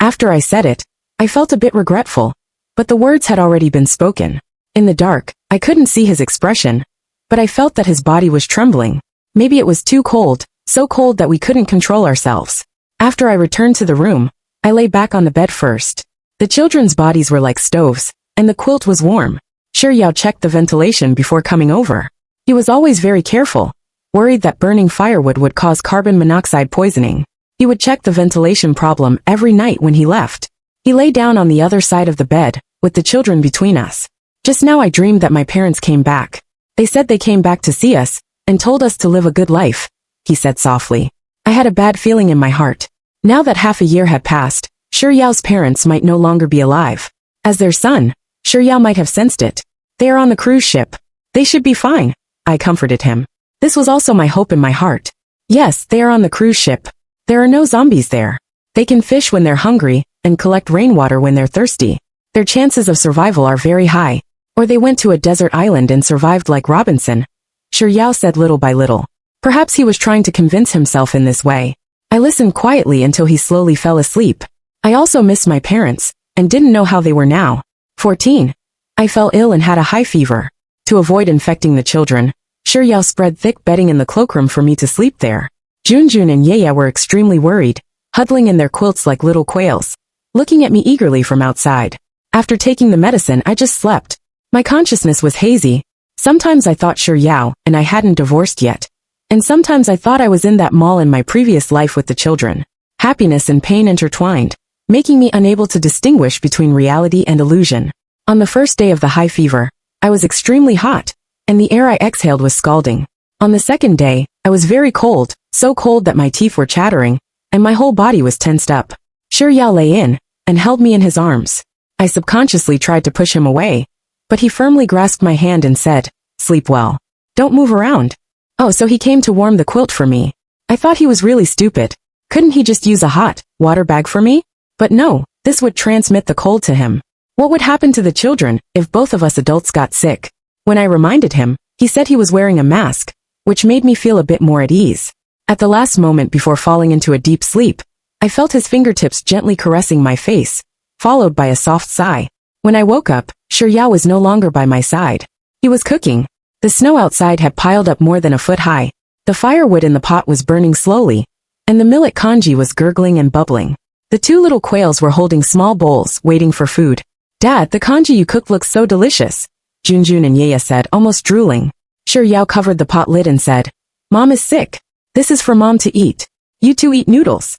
S1: After I said it, I felt a bit regretful, but the words had already been spoken. In the dark, I couldn't see his expression, but I felt that his body was trembling. Maybe it was too cold, so cold that we couldn't control ourselves. After I returned to the room, I lay back on the bed first. The children's bodies were like stoves, and the quilt was warm. Sure Yao checked the ventilation before coming over. He was always very careful, worried that burning firewood would cause carbon monoxide poisoning. He would check the ventilation problem every night when he left. He lay down on the other side of the bed, with the children between us. Just now I dreamed that my parents came back. They said they came back to see us, and told us to live a good life, he said softly. I had a bad feeling in my heart. Now that half a year had passed, Sure Yao's parents might no longer be alive. As their son, Sure Yao might have sensed it. They are on the cruise ship. They should be fine, I comforted him. This was also my hope in my heart. Yes, they are on the cruise ship. There are no zombies there. They can fish when they're hungry, and collect rainwater when they're thirsty. Their chances of survival are very high. Or they went to a desert island and survived like Robinson. Xiao said little by little. Perhaps he was trying to convince himself in this way. I listened quietly until he slowly fell asleep. I also missed my parents, and didn't know how they were now. 14. I fell ill and had a high fever. To avoid infecting the children, Xiao spread thick bedding in the cloakroom for me to sleep there. Junjun and Yaya were extremely worried, huddling in their quilts like little quails, looking at me eagerly from outside. After taking the medicine, I just slept. My consciousness was hazy. Sometimes I thought Xiao and I hadn't divorced yet. And sometimes I thought I was in that mall in my previous life with the children. Happiness and pain intertwined, making me unable to distinguish between reality and illusion. On the first day of the high fever, I was extremely hot, and the air I exhaled was scalding. On the second day, I was very cold, so cold that my teeth were chattering, and my whole body was tensed up. Xiao lay in, and held me in his arms. I subconsciously tried to push him away, but he firmly grasped my hand and said, "Sleep well. Don't move around." Oh, so he came to warm the quilt for me. I thought he was really stupid. Couldn't he just use a hot water bag for me? But no, this would transmit the cold to him. What would happen to the children if both of us adults got sick? When I reminded him, he said he was wearing a mask, which made me feel a bit more at ease. At the last moment before falling into a deep sleep, I felt his fingertips gently caressing my face, followed by a soft sigh. When I woke up, Xiao was no longer by my side. He was cooking. The snow outside had piled up more than a foot high. The firewood in the pot was burning slowly, and the millet congee was gurgling and bubbling. The two little quails were holding small bowls, waiting for food. "Dad, the congee you cooked looks so delicious," Junjun and Yaya said, almost drooling. Xiao covered the pot lid and said, "Mom is sick. This is for Mom to eat. You two eat noodles."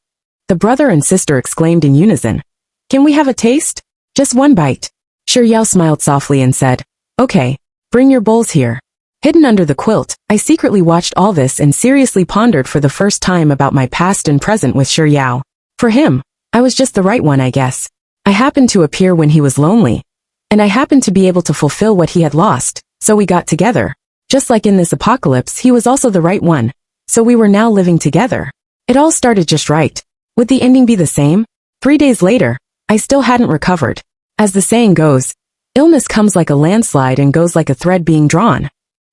S1: The brother and sister exclaimed in unison. "Can we have a taste? Just one bite." Xiao smiled softly and said, "Okay, bring your bowls here." Hidden under the quilt, I secretly watched all this and seriously pondered for the first time about my past and present with Xiao. For him, I was just the right one, I guess. I happened to appear when he was lonely, and I happened to be able to fulfill what he had lost, so we got together. Just like in this apocalypse, he was also the right one, so we were now living together. It all started just right. Would the ending be the same? 3 days later, I still hadn't recovered. As the saying goes, illness comes like a landslide and goes like a thread being drawn.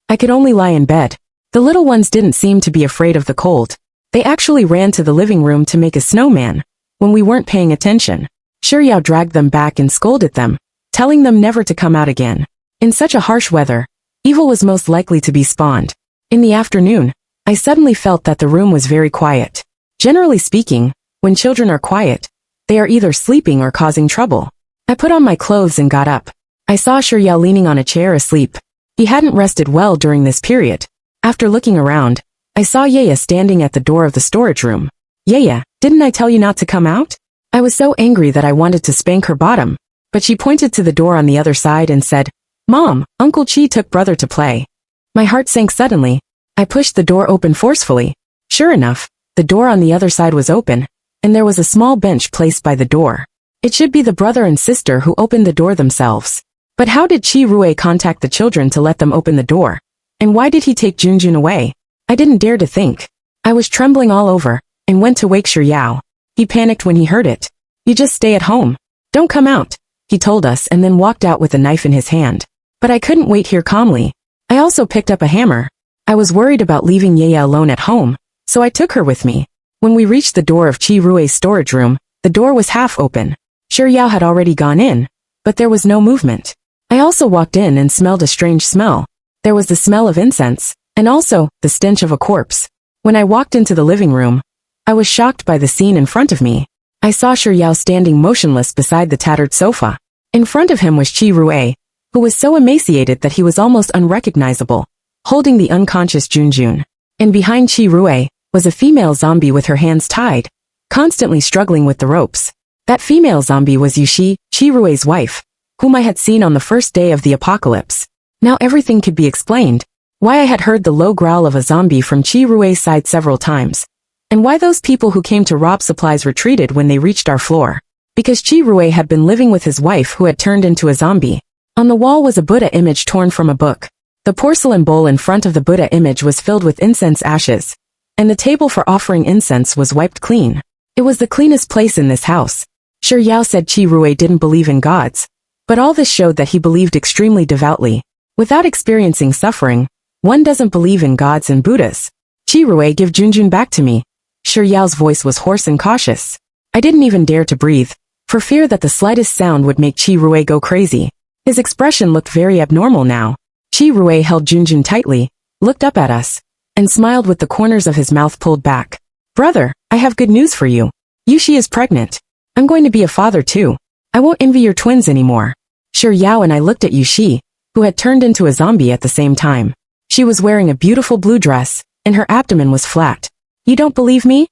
S1: I could only lie in bed. The little ones didn't seem to be afraid of the cold. They actually ran to the living room to make a snowman when we weren't paying attention. Xiao dragged them back and scolded them, telling them never to come out again. In such a harsh weather, evil was most likely to be spawned. In the afternoon, I suddenly felt that the room was very quiet. Generally speaking, when children are quiet, they are either sleeping or causing trouble. I put on my clothes and got up. I saw Xiao leaning on a chair asleep. He hadn't rested well during this period. After looking around, I saw Yaya standing at the door of the storage room. "Yaya, didn't I tell you not to come out?" I was so angry that I wanted to spank her bottom, but she pointed to the door on the other side and said, "Mom, Uncle Chi took brother to play." My heart sank suddenly. I pushed the door open forcefully. Sure enough, the door on the other side was open, and there was a small bench placed by the door. It should be the brother and sister who opened the door themselves. But how did Chi Rui contact the children to let them open the door? And why did he take Junjun away? I didn't dare to think. I was trembling all over, and went to wake Xiao. He panicked when he heard it. "You just stay at home. Don't come out," he told us and then walked out with a knife in his hand. But I couldn't wait here calmly. I also picked up a hammer. I was worried about leaving Yaya alone at home, so I took her with me. When we reached the door of Chi Rui's storage room, the door was half open. Xiao had already gone in, but there was no movement. I also walked in and smelled a strange smell. There was the smell of incense, and also the stench of a corpse. When I walked into the living room, I was shocked by the scene in front of me. I saw Xiao standing motionless beside the tattered sofa. In front of him was Chi Rui, who was so emaciated that he was almost unrecognizable, holding the unconscious Junjun. And behind Chi Rui was a female zombie with her hands tied, constantly struggling with the ropes. That female zombie was Yushi, Chi Rui's wife, whom I had seen on the first day of the apocalypse. Now everything could be explained. Why I had heard the low growl of a zombie from Chi Rui's side several times. And why those people who came to rob supplies retreated when they reached our floor. Because Chi Rui had been living with his wife who had turned into a zombie. On the wall was a Buddha image torn from a book. The porcelain bowl in front of the Buddha image was filled with incense ashes. And the table for offering incense was wiped clean. It was the cleanest place in this house. Xiao said Chi Rui didn't believe in gods, But all this showed that he believed extremely devoutly. Without experiencing suffering, one doesn't believe in gods and Buddhas. Chi-Rui, give Junjun back to me. Shi Yao's voice was hoarse and cautious. I didn't even dare to breathe, for fear that the slightest sound would make Chi-Rui go crazy. His expression looked very abnormal now. Chi-Rui held Junjun tightly, looked up at us, and smiled with the corners of his mouth pulled back. Brother, I have good news for you. Yushi is pregnant. I'm going to be a father too. I won't envy your twins anymore. Shi Yao and I looked at Yushi, who had turned into a zombie at the same time. She was wearing a beautiful blue dress, and her abdomen was flat. You don't believe me?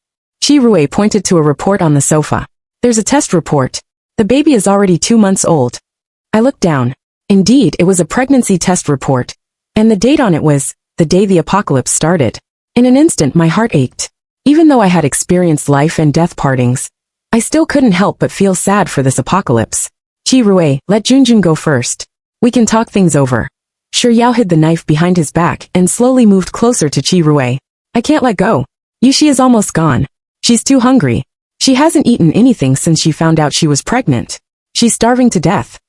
S1: Chi-Rui pointed to a report on the sofa. There's a test report. The baby is already 2 months old. I looked down. Indeed, it was a pregnancy test report, and the date on it was the day the apocalypse started. In an instant my heart ached. Even though I had experienced life and death partings, I still couldn't help but feel sad for this apocalypse. Chi-Rui, let Junjun go first. We can talk things over. Shi Yao hid the knife behind his back and slowly moved closer to Chi-Rui. I can't let go. Yushi is almost gone. She's too hungry. She hasn't eaten anything since she found out she was pregnant. She's starving to death.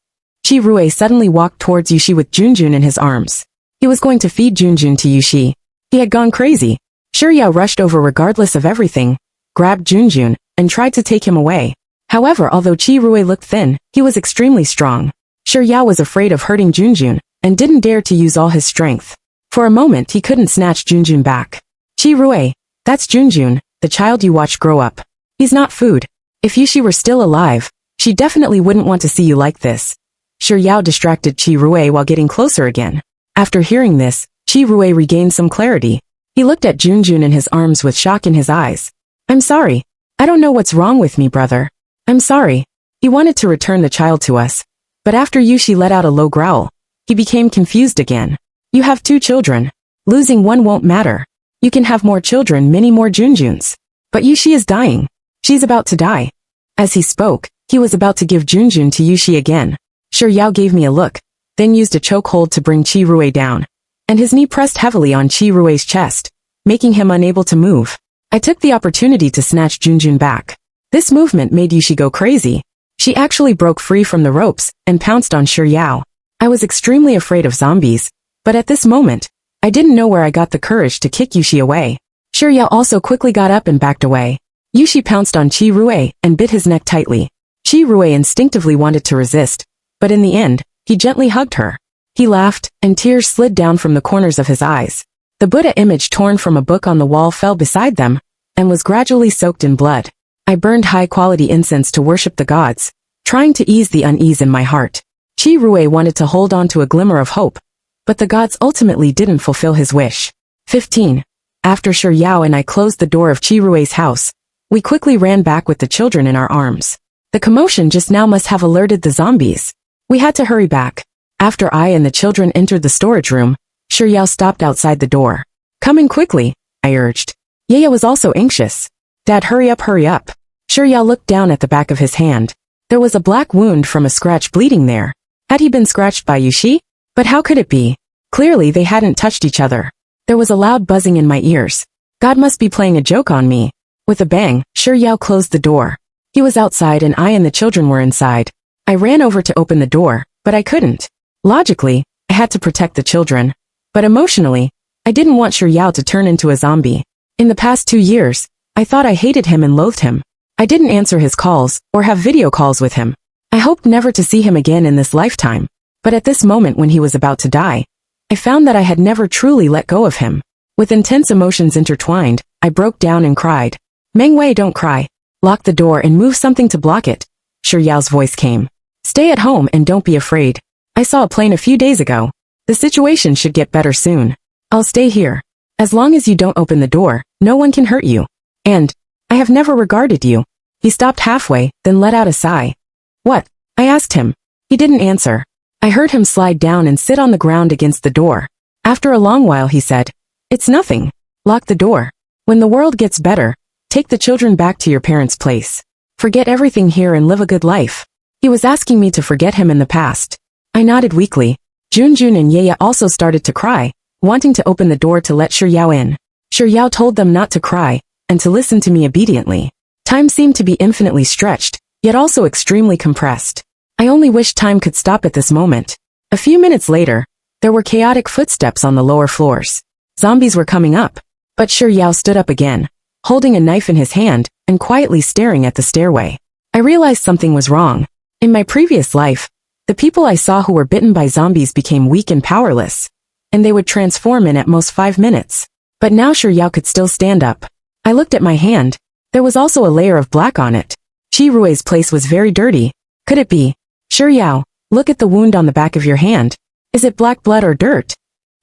S1: Chi-Rui suddenly walked towards Yushi with Junjun in his arms. He was going to feed Junjun to Yushi. He had gone crazy. Shi Yao rushed over regardless of everything, grabbed Junjun, and tried to take him away. However, although Chi-Rui looked thin, he was extremely strong. Shi Yao was afraid of hurting Junjun, and didn't dare to use all his strength. For a moment he couldn't snatch Junjun back. Chi-Rui, that's Junjun, the child you watched grow up. He's not food. If Yushi were still alive, she definitely wouldn't want to see you like this. Shi Yao distracted Chi-Rui while getting closer again. After hearing this, Chi-Rui regained some clarity. He looked at Junjun in his arms with shock in his eyes. I'm sorry. I don't know what's wrong with me, brother. I'm sorry. He wanted to return the child to us. But after Yushi let out a low growl, he became confused again. You have 2 children. Losing one won't matter. You can have more children, many more Junjuns. But Yushi is dying. She's about to die. As he spoke, he was about to give Junjun to Yushi again. Shi Yao gave me a look, then used a chokehold to bring Chi-Rui down. And his knee pressed heavily on Chi-Rui's chest, making him unable to move. I took the opportunity to snatch Junjun back. This movement made Yushi go crazy. She actually broke free from the ropes and pounced on Shi Yao. I was extremely afraid of zombies, but at this moment, I didn't know where I got the courage to kick Yushi away. Shi Yao also quickly got up and backed away. Yushi pounced on Chi-Rui and bit his neck tightly. Chi-Rui instinctively wanted to resist, but in the end, he gently hugged her. He laughed, and tears slid down from the corners of his eyes. The Buddha image torn from a book on the wall fell beside them, and was gradually soaked in blood. I burned high-quality incense to worship the gods, trying to ease the unease in my heart. Chi-Rui wanted to hold on to a glimmer of hope, but the gods ultimately didn't fulfill his wish. 15. After Shi Yao and I closed the door of Chi-Rui's house, we quickly ran back with the children in our arms. The commotion just now must have alerted the zombies. We had to hurry back. After I and the children entered the storage room, Shi Yao stopped outside the door. Come in quickly, I urged. Yaya was also anxious. Dad, hurry up, hurry up. Shi Yao looked down at the back of his hand. There was a black wound from a scratch bleeding there. Had he been scratched by Yushi? But how could it be? Clearly they hadn't touched each other. There was a loud buzzing in my ears. God must be playing a joke on me. With a bang, Shi Yao closed the door. He was outside and I and the children were inside. I ran over to open the door, but I couldn't. Logically, I had to protect the children. But emotionally, I didn't want Shi Yao to turn into a zombie. In the past 2 years, I thought I hated him and loathed him. I didn't answer his calls or have video calls with him. I hoped never to see him again in this lifetime. But at this moment when he was about to die, I found that I had never truly let go of him. With intense emotions intertwined, I broke down and cried. Meng Wei, don't cry. Lock the door and move something to block it. Shi Yao's voice came. Stay at home and don't be afraid. I saw a plane a few days ago. The situation should get better soon. I'll stay here. As long as you don't open the door, no one can hurt you. And I have never regarded you. He stopped halfway, then let out a sigh. What? I asked him. He didn't answer. I heard him slide down and sit on the ground against the door. After a long while he said, It's nothing. Lock the door. When the world gets better, take the children back to your parents' place. Forget everything here and live a good life. He was asking me to forget him in the past. I nodded weakly. Junjun and Yaya also started to cry, wanting to open the door to let Shi Yao in. Shi Yao told them not to cry, and to listen to me obediently. Time seemed to be infinitely stretched, yet also extremely compressed. I only wish time could stop at this moment. A few minutes later, there were chaotic footsteps on the lower floors. Zombies were coming up, but Shi Yao stood up again, holding a knife in his hand and quietly staring at the stairway. I realized something was wrong. In my previous life, the people I saw who were bitten by zombies became weak and powerless, and they would transform in at most 5 minutes. But now Shi Yao could still stand up. I looked at my hand. There was also a layer of black on it. Chi Rui's place was very dirty. Could it be? Shi Yao, look at the wound on the back of your hand. Is it black blood or dirt?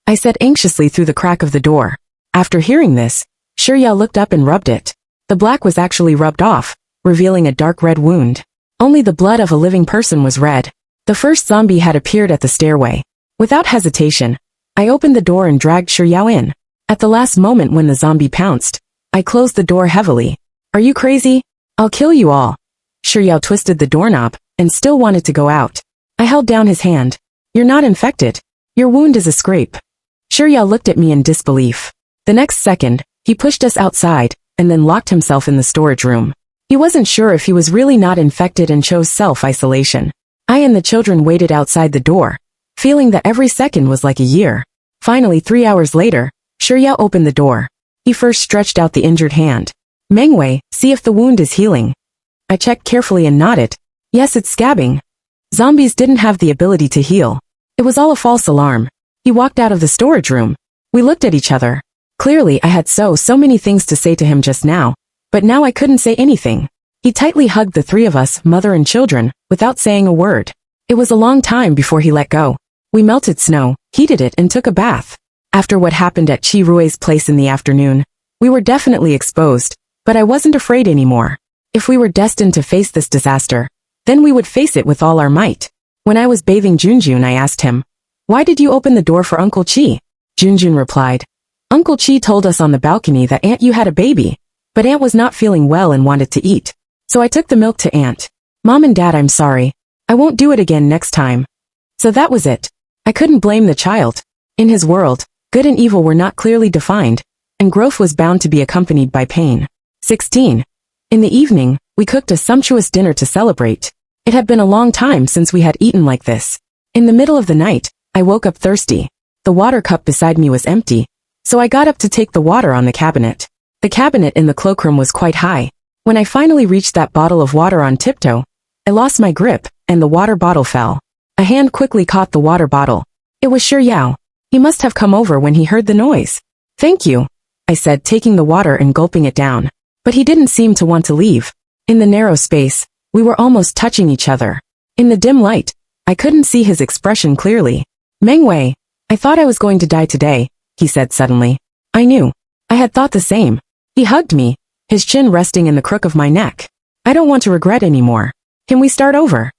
S1: I said anxiously through the crack of the door. After hearing this, Shi Yao looked up and rubbed it. The black was actually rubbed off, revealing a dark red wound. Only the blood of a living person was red. The first zombie had appeared at the stairway. Without hesitation, I opened the door and dragged Shi Yao in. At the last moment when the zombie pounced, I closed the door heavily. Are you crazy? I'll kill you all. Shi Yao twisted the doorknob and still wanted to go out. I held down his hand. You're not infected. Your wound is a scrape. Shi Yao looked at me in disbelief. The next second, he pushed us outside and then locked himself in the storage room. He wasn't sure if he was really not infected and chose self-isolation. I and the children waited outside the door, feeling that every second was like a year. Finally, 3 hours later, Shi Yao opened the door. He first stretched out the injured hand. Mengwei, see if the wound is healing. I checked carefully and nodded. Yes, it's scabbing. Zombies didn't have the ability to heal. It was all a false alarm. He walked out of the storage room. We looked at each other. Clearly, I had so many things to say to him just now, but now I couldn't say anything. He tightly hugged the three of us, mother and children, without saying a word. It was a long time before he let go. We melted snow, heated it and took a bath. After what happened at Chi Rui's place in the afternoon, we were definitely exposed, but I wasn't afraid anymore. If we were destined to face this disaster, then we would face it with all our might. When I was bathing Junjun, I asked him, why did you open the door for Uncle Chi? Junjun replied, Uncle Chi told us on the balcony that Aunt Yu had a baby, but Aunt was not feeling well and wanted to eat. So I took the milk to Aunt. Mom and Dad, I'm sorry. I won't do it again next time. So that was it. I couldn't blame the child. In his world, good and evil were not clearly defined, and growth was bound to be accompanied by pain. 16. In the evening, we cooked a sumptuous dinner to celebrate. It had been a long time since we had eaten like this. In the middle of the night, I woke up thirsty. The water cup beside me was empty, so I got up to take the water on the cabinet. The cabinet in the cloakroom was quite high. When I finally reached that bottle of water on tiptoe, I lost my grip, and the water bottle fell. A hand quickly caught the water bottle. It was Shi Yao. He must have come over when he heard the noise. Thank you, I said, taking the water and gulping it down. But he didn't seem to want to leave. In the narrow space, we were almost touching each other. In the dim light, I couldn't see his expression clearly. Mengwei, I thought I was going to die today, he said suddenly. I knew. I had thought the same. He hugged me, his chin resting in the crook of my neck. I don't want to regret anymore. Can we start over?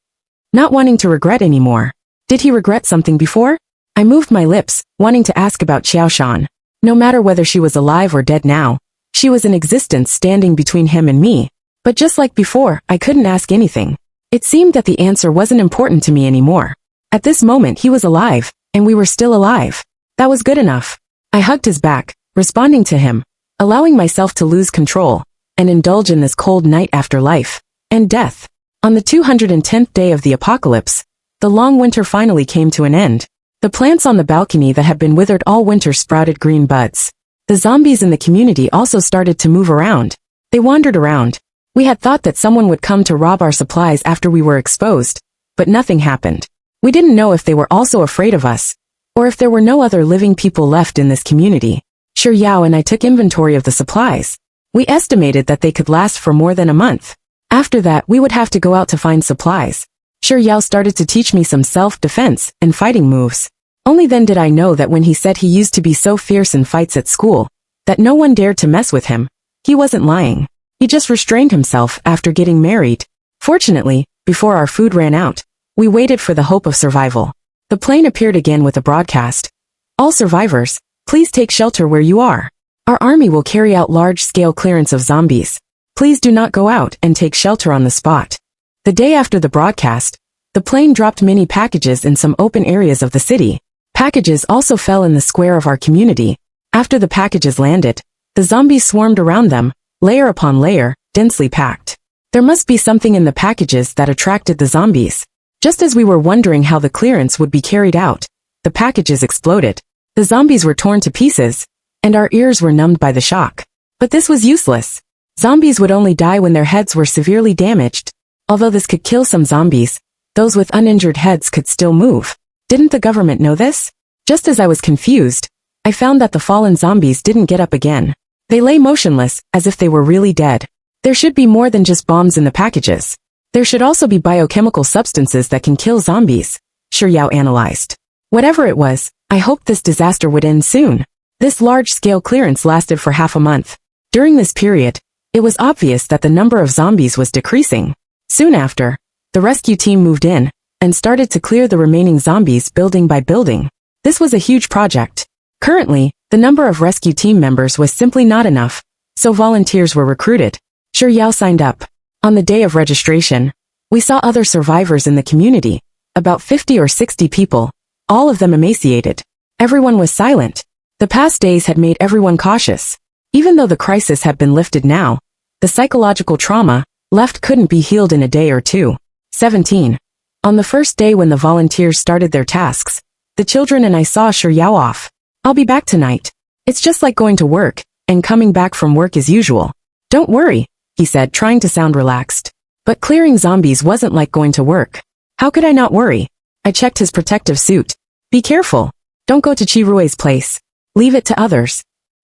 S1: Not wanting to regret anymore. Did he regret something before? I moved my lips, wanting to ask about Xiaoshan. No matter whether she was alive or dead now, she was in existence standing between him and me. But just like before, I couldn't ask anything. It seemed that the answer wasn't important to me anymore. At this moment he was alive, and we were still alive. That was good enough. I hugged his back, responding to him, allowing myself to lose control, and indulge in this cold night after life and death. On the 210th day of the apocalypse, the long winter finally came to an end. The plants on the balcony that had been withered all winter sprouted green buds. The zombies in the community also started to move around. They wandered around. We had thought that someone would come to rob our supplies after we were exposed, but nothing happened. We didn't know if they were also afraid of us, or if there were no other living people left in this community. Shi Yao and I took inventory of the supplies. We estimated that they could last for more than a month. After that, we would have to go out to find supplies. Shi Yao started to teach me some self-defense and fighting moves. Only then did I know that when he said he used to be so fierce in fights at school, that no one dared to mess with him, he wasn't lying. He just restrained himself after getting married. Fortunately, before our food ran out, we waited for the hope of survival. The plane appeared again with a broadcast. All survivors, please take shelter where you are. Our army will carry out large-scale clearance of zombies. Please do not go out and take shelter on the spot. The day after the broadcast, the plane dropped many packages in some open areas of the city. Packages also fell in the square of our community. After the packages landed, the zombies swarmed around them, layer upon layer, densely packed. There must be something in the packages that attracted the zombies. Just as we were wondering how the clearance would be carried out, the packages exploded. The zombies were torn to pieces, and our ears were numbed by the shock. But this was useless. Zombies would only die when their heads were severely damaged. Although this could kill some zombies, those with uninjured heads could still move. Didn't the government know this? Just as I was confused, I found that the fallen zombies didn't get up again. They lay motionless, as if they were really dead. There should be more than just bombs in the packages. There should also be biochemical substances that can kill zombies, Xiao analyzed. Whatever it was, I hoped this disaster would end soon. This large-scale clearance lasted for half a month. During this period, it was obvious that the number of zombies was decreasing. Soon after, the rescue team moved in and started to clear the remaining zombies building by building. This was a huge project. Currently, the number of rescue team members was simply not enough, so volunteers were recruited. Xiao signed up. On the day of registration, we saw other survivors in the community, about 50 or 60 people, all of them emaciated. Everyone was silent. The past days had made everyone cautious. Even though the crisis had been lifted now, the psychological trauma left couldn't be healed in a day or two. 17. On the first day when the volunteers started their tasks, the children and I saw Xiao off. I'll be back tonight. It's just like going to work, and coming back from work as usual. Don't worry, he said, trying to sound relaxed. But clearing zombies wasn't like going to work. How could I not worry? I checked his protective suit. Be careful. Don't go to Chirue's place. Leave it to others.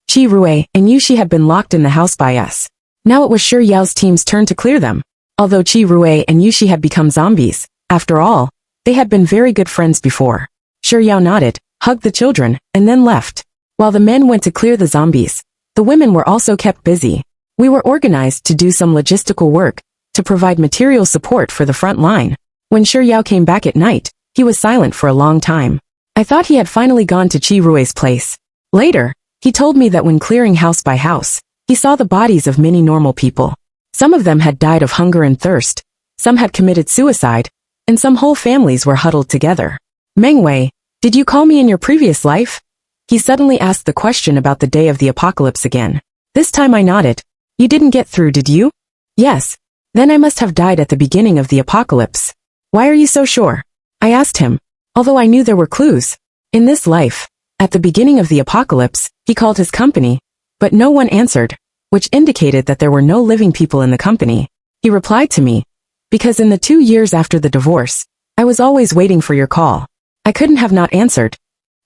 S1: Chirue and Yushi had been locked in the house by us. Now it was Xiao's team's turn to clear them. Although Chirue and Yushi had become zombies, after all, they had been very good friends before. Xiao nodded, hugged the children, and then left. While the men went to clear the zombies, the women were also kept busy. We were organized to do some logistical work, to provide material support for the front line. When Xiao came back at night, he was silent for a long time. I thought he had finally gone to Chirue's place. Later, he told me that when clearing house by house, he saw the bodies of many normal people. Some of them had died of hunger and thirst, some had committed suicide, and some whole families were huddled together. Mengwei, did you call me in your previous life? He suddenly asked the question about the day of the apocalypse again. This time I nodded. You didn't get through, did you? Yes. Then I must have died at the beginning of the apocalypse. Why are you so sure? I asked him, although I knew there were clues. In this life, at the beginning of the apocalypse, he called his company, but no one answered, which indicated that there were no living people in the company. He replied to me, because in the 2 years after the divorce, I was always waiting for your call. I couldn't have not answered.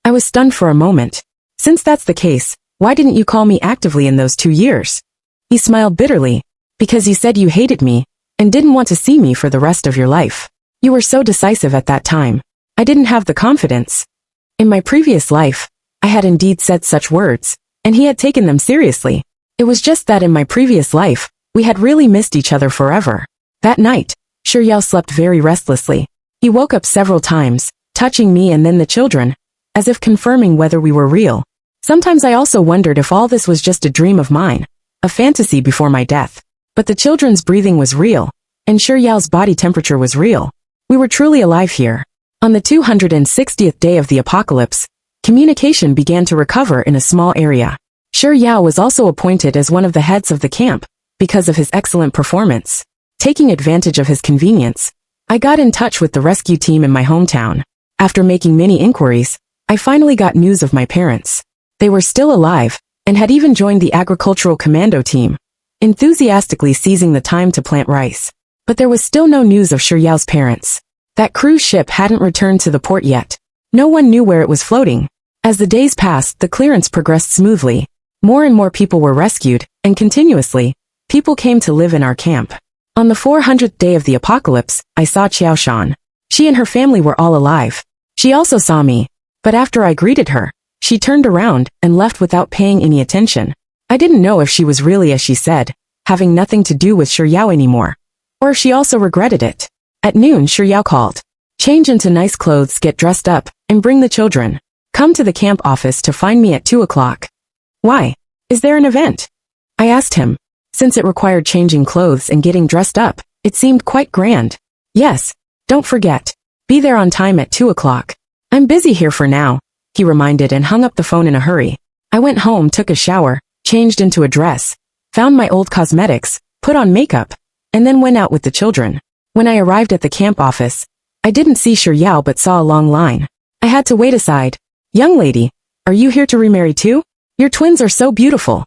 S1: I was stunned for a moment. Since that's the case, why didn't you call me actively in those 2 years? He smiled bitterly, because you said you hated me, and didn't want to see me for the rest of your life. You were so decisive at that time. I didn't have the confidence. In my previous life, I had indeed said such words, and he had taken them seriously. It was just that in my previous life, we had really missed each other forever. That night, Xiao slept very restlessly. He woke up several times, touching me and then the children, as if confirming whether we were real. Sometimes I also wondered if all this was just a dream of mine, a fantasy before my death. But the children's breathing was real, and Xiao's body temperature was real. We were truly alive here. On the 260th day of the apocalypse, communication began to recover in a small area. Xiao was also appointed as one of the heads of the camp, because of his excellent performance. Taking advantage of his convenience, I got in touch with the rescue team in my hometown. After making many inquiries, I finally got news of my parents. They were still alive, and had even joined the agricultural commando team, enthusiastically seizing the time to plant rice. But there was still no news of Xiao's parents. That cruise ship hadn't returned to the port yet. No one knew where it was floating. As the days passed, the clearance progressed smoothly. More and more people were rescued, and continuously, people came to live in our camp. On the 400th day of the apocalypse, I saw Qiaoshan. She and her family were all alive. She also saw me, but after I greeted her, she turned around and left without paying any attention. I didn't know if she was really as she said, having nothing to do with Xiao anymore, or if she also regretted it. At noon, Xiao called. Change into nice clothes, get dressed up, and bring the children. Come to the camp office to find me at 2 o'clock. Why? Is there an event? I asked him. Since it required changing clothes and getting dressed up, it seemed quite grand. Yes, don't forget. Be there on time at 2 o'clock. I'm busy here for now, he reminded and hung up the phone in a hurry. I went home, took a shower, changed into a dress, found my old cosmetics, put on makeup, and then went out with the children. When I arrived at the camp office, I didn't see Shi Yao but saw a long line. I had to wait aside. Young lady, are you here to remarry too? Your twins are so beautiful.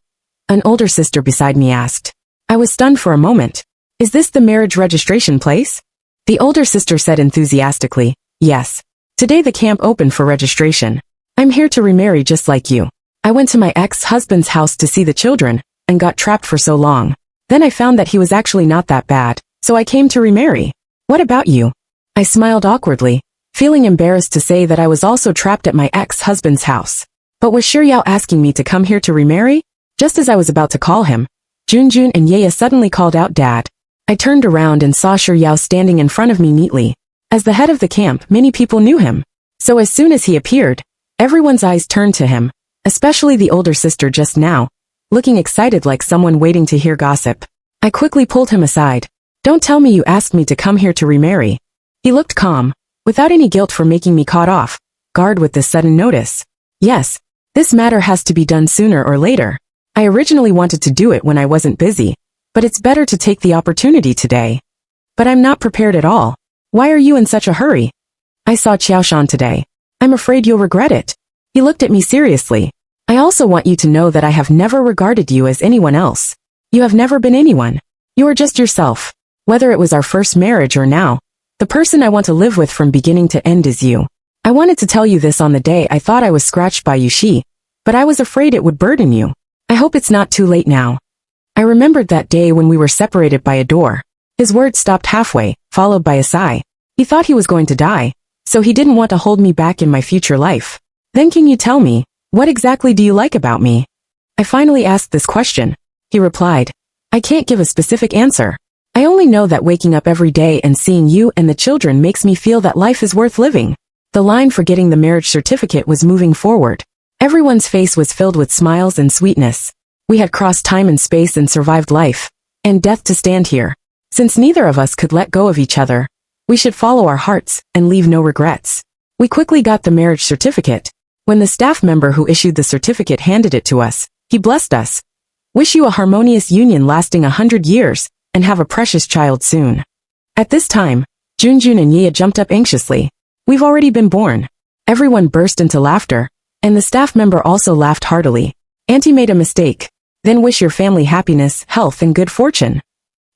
S1: An older sister beside me asked. I was stunned for a moment. Is this the marriage registration place? The older sister said enthusiastically, yes. Today the camp opened for registration. I'm here to remarry just like you. I went to my ex-husband's house to see the children, and got trapped for so long. Then I found that he was actually not that bad, so I came to remarry. What about you? I smiled awkwardly, feeling embarrassed to say that I was also trapped at my ex-husband's house. But was Shi Yao asking me to come here to remarry? Just as I was about to call him, Junjun and Yaya suddenly called out Dad. I turned around and saw Shi Yao standing in front of me neatly. As the head of the camp, many people knew him. So as soon as he appeared, everyone's eyes turned to him, especially the older sister just now, looking excited like someone waiting to hear gossip. I quickly pulled him aside. Don't tell me you asked me to come here to remarry. He looked calm, without any guilt for making me caught off guard with this sudden notice. Yes, this matter has to be done sooner or later. I originally wanted to do it when I wasn't busy, but it's better to take the opportunity today. But I'm not prepared at all. Why are you in such a hurry? I saw Qiaoshan today. I'm afraid you'll regret it. He looked at me seriously. I also want you to know that I have never regarded you as anyone else. You have never been anyone. You are just yourself. Whether it was our first marriage or now, the person I want to live with from beginning to end is you. I wanted to tell you this on the day I thought I was scratched by Yushi, but I was afraid it would burden you. I hope it's not too late now. I remembered that day when we were separated by a door. His words stopped halfway, followed by a sigh. He thought he was going to die, so he didn't want to hold me back in my future life. Then can you tell me, what exactly do you like about me? I finally asked this question. He replied, I can't give a specific answer. I only know that waking up every day and seeing you and the children makes me feel that life is worth living. The line for getting the marriage certificate was moving forward. Everyone's face was filled with smiles and sweetness. We had crossed time and space and survived life and death to stand here. Since neither of us could let go of each other, we should follow our hearts and leave no regrets. We quickly got the marriage certificate. When the staff member who issued the certificate handed it to us, he blessed us. Wish you a harmonious union lasting 100 years, and have a precious child soon. At this time, Junjun and Yaya jumped up anxiously. We've already been born. Everyone burst into laughter, and the staff member also laughed heartily. Auntie made a mistake. Then wish your family happiness, health and good fortune.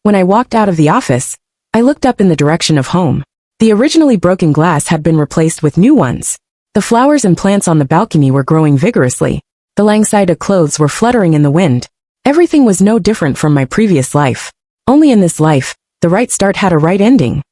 S1: When I walked out of the office, I looked up in the direction of home. The originally broken glass had been replaced with new ones. The flowers and plants on the balcony were growing vigorously. The Langside clothes were fluttering in the wind. Everything was no different from my previous life. Only in this life, the right start had a right ending.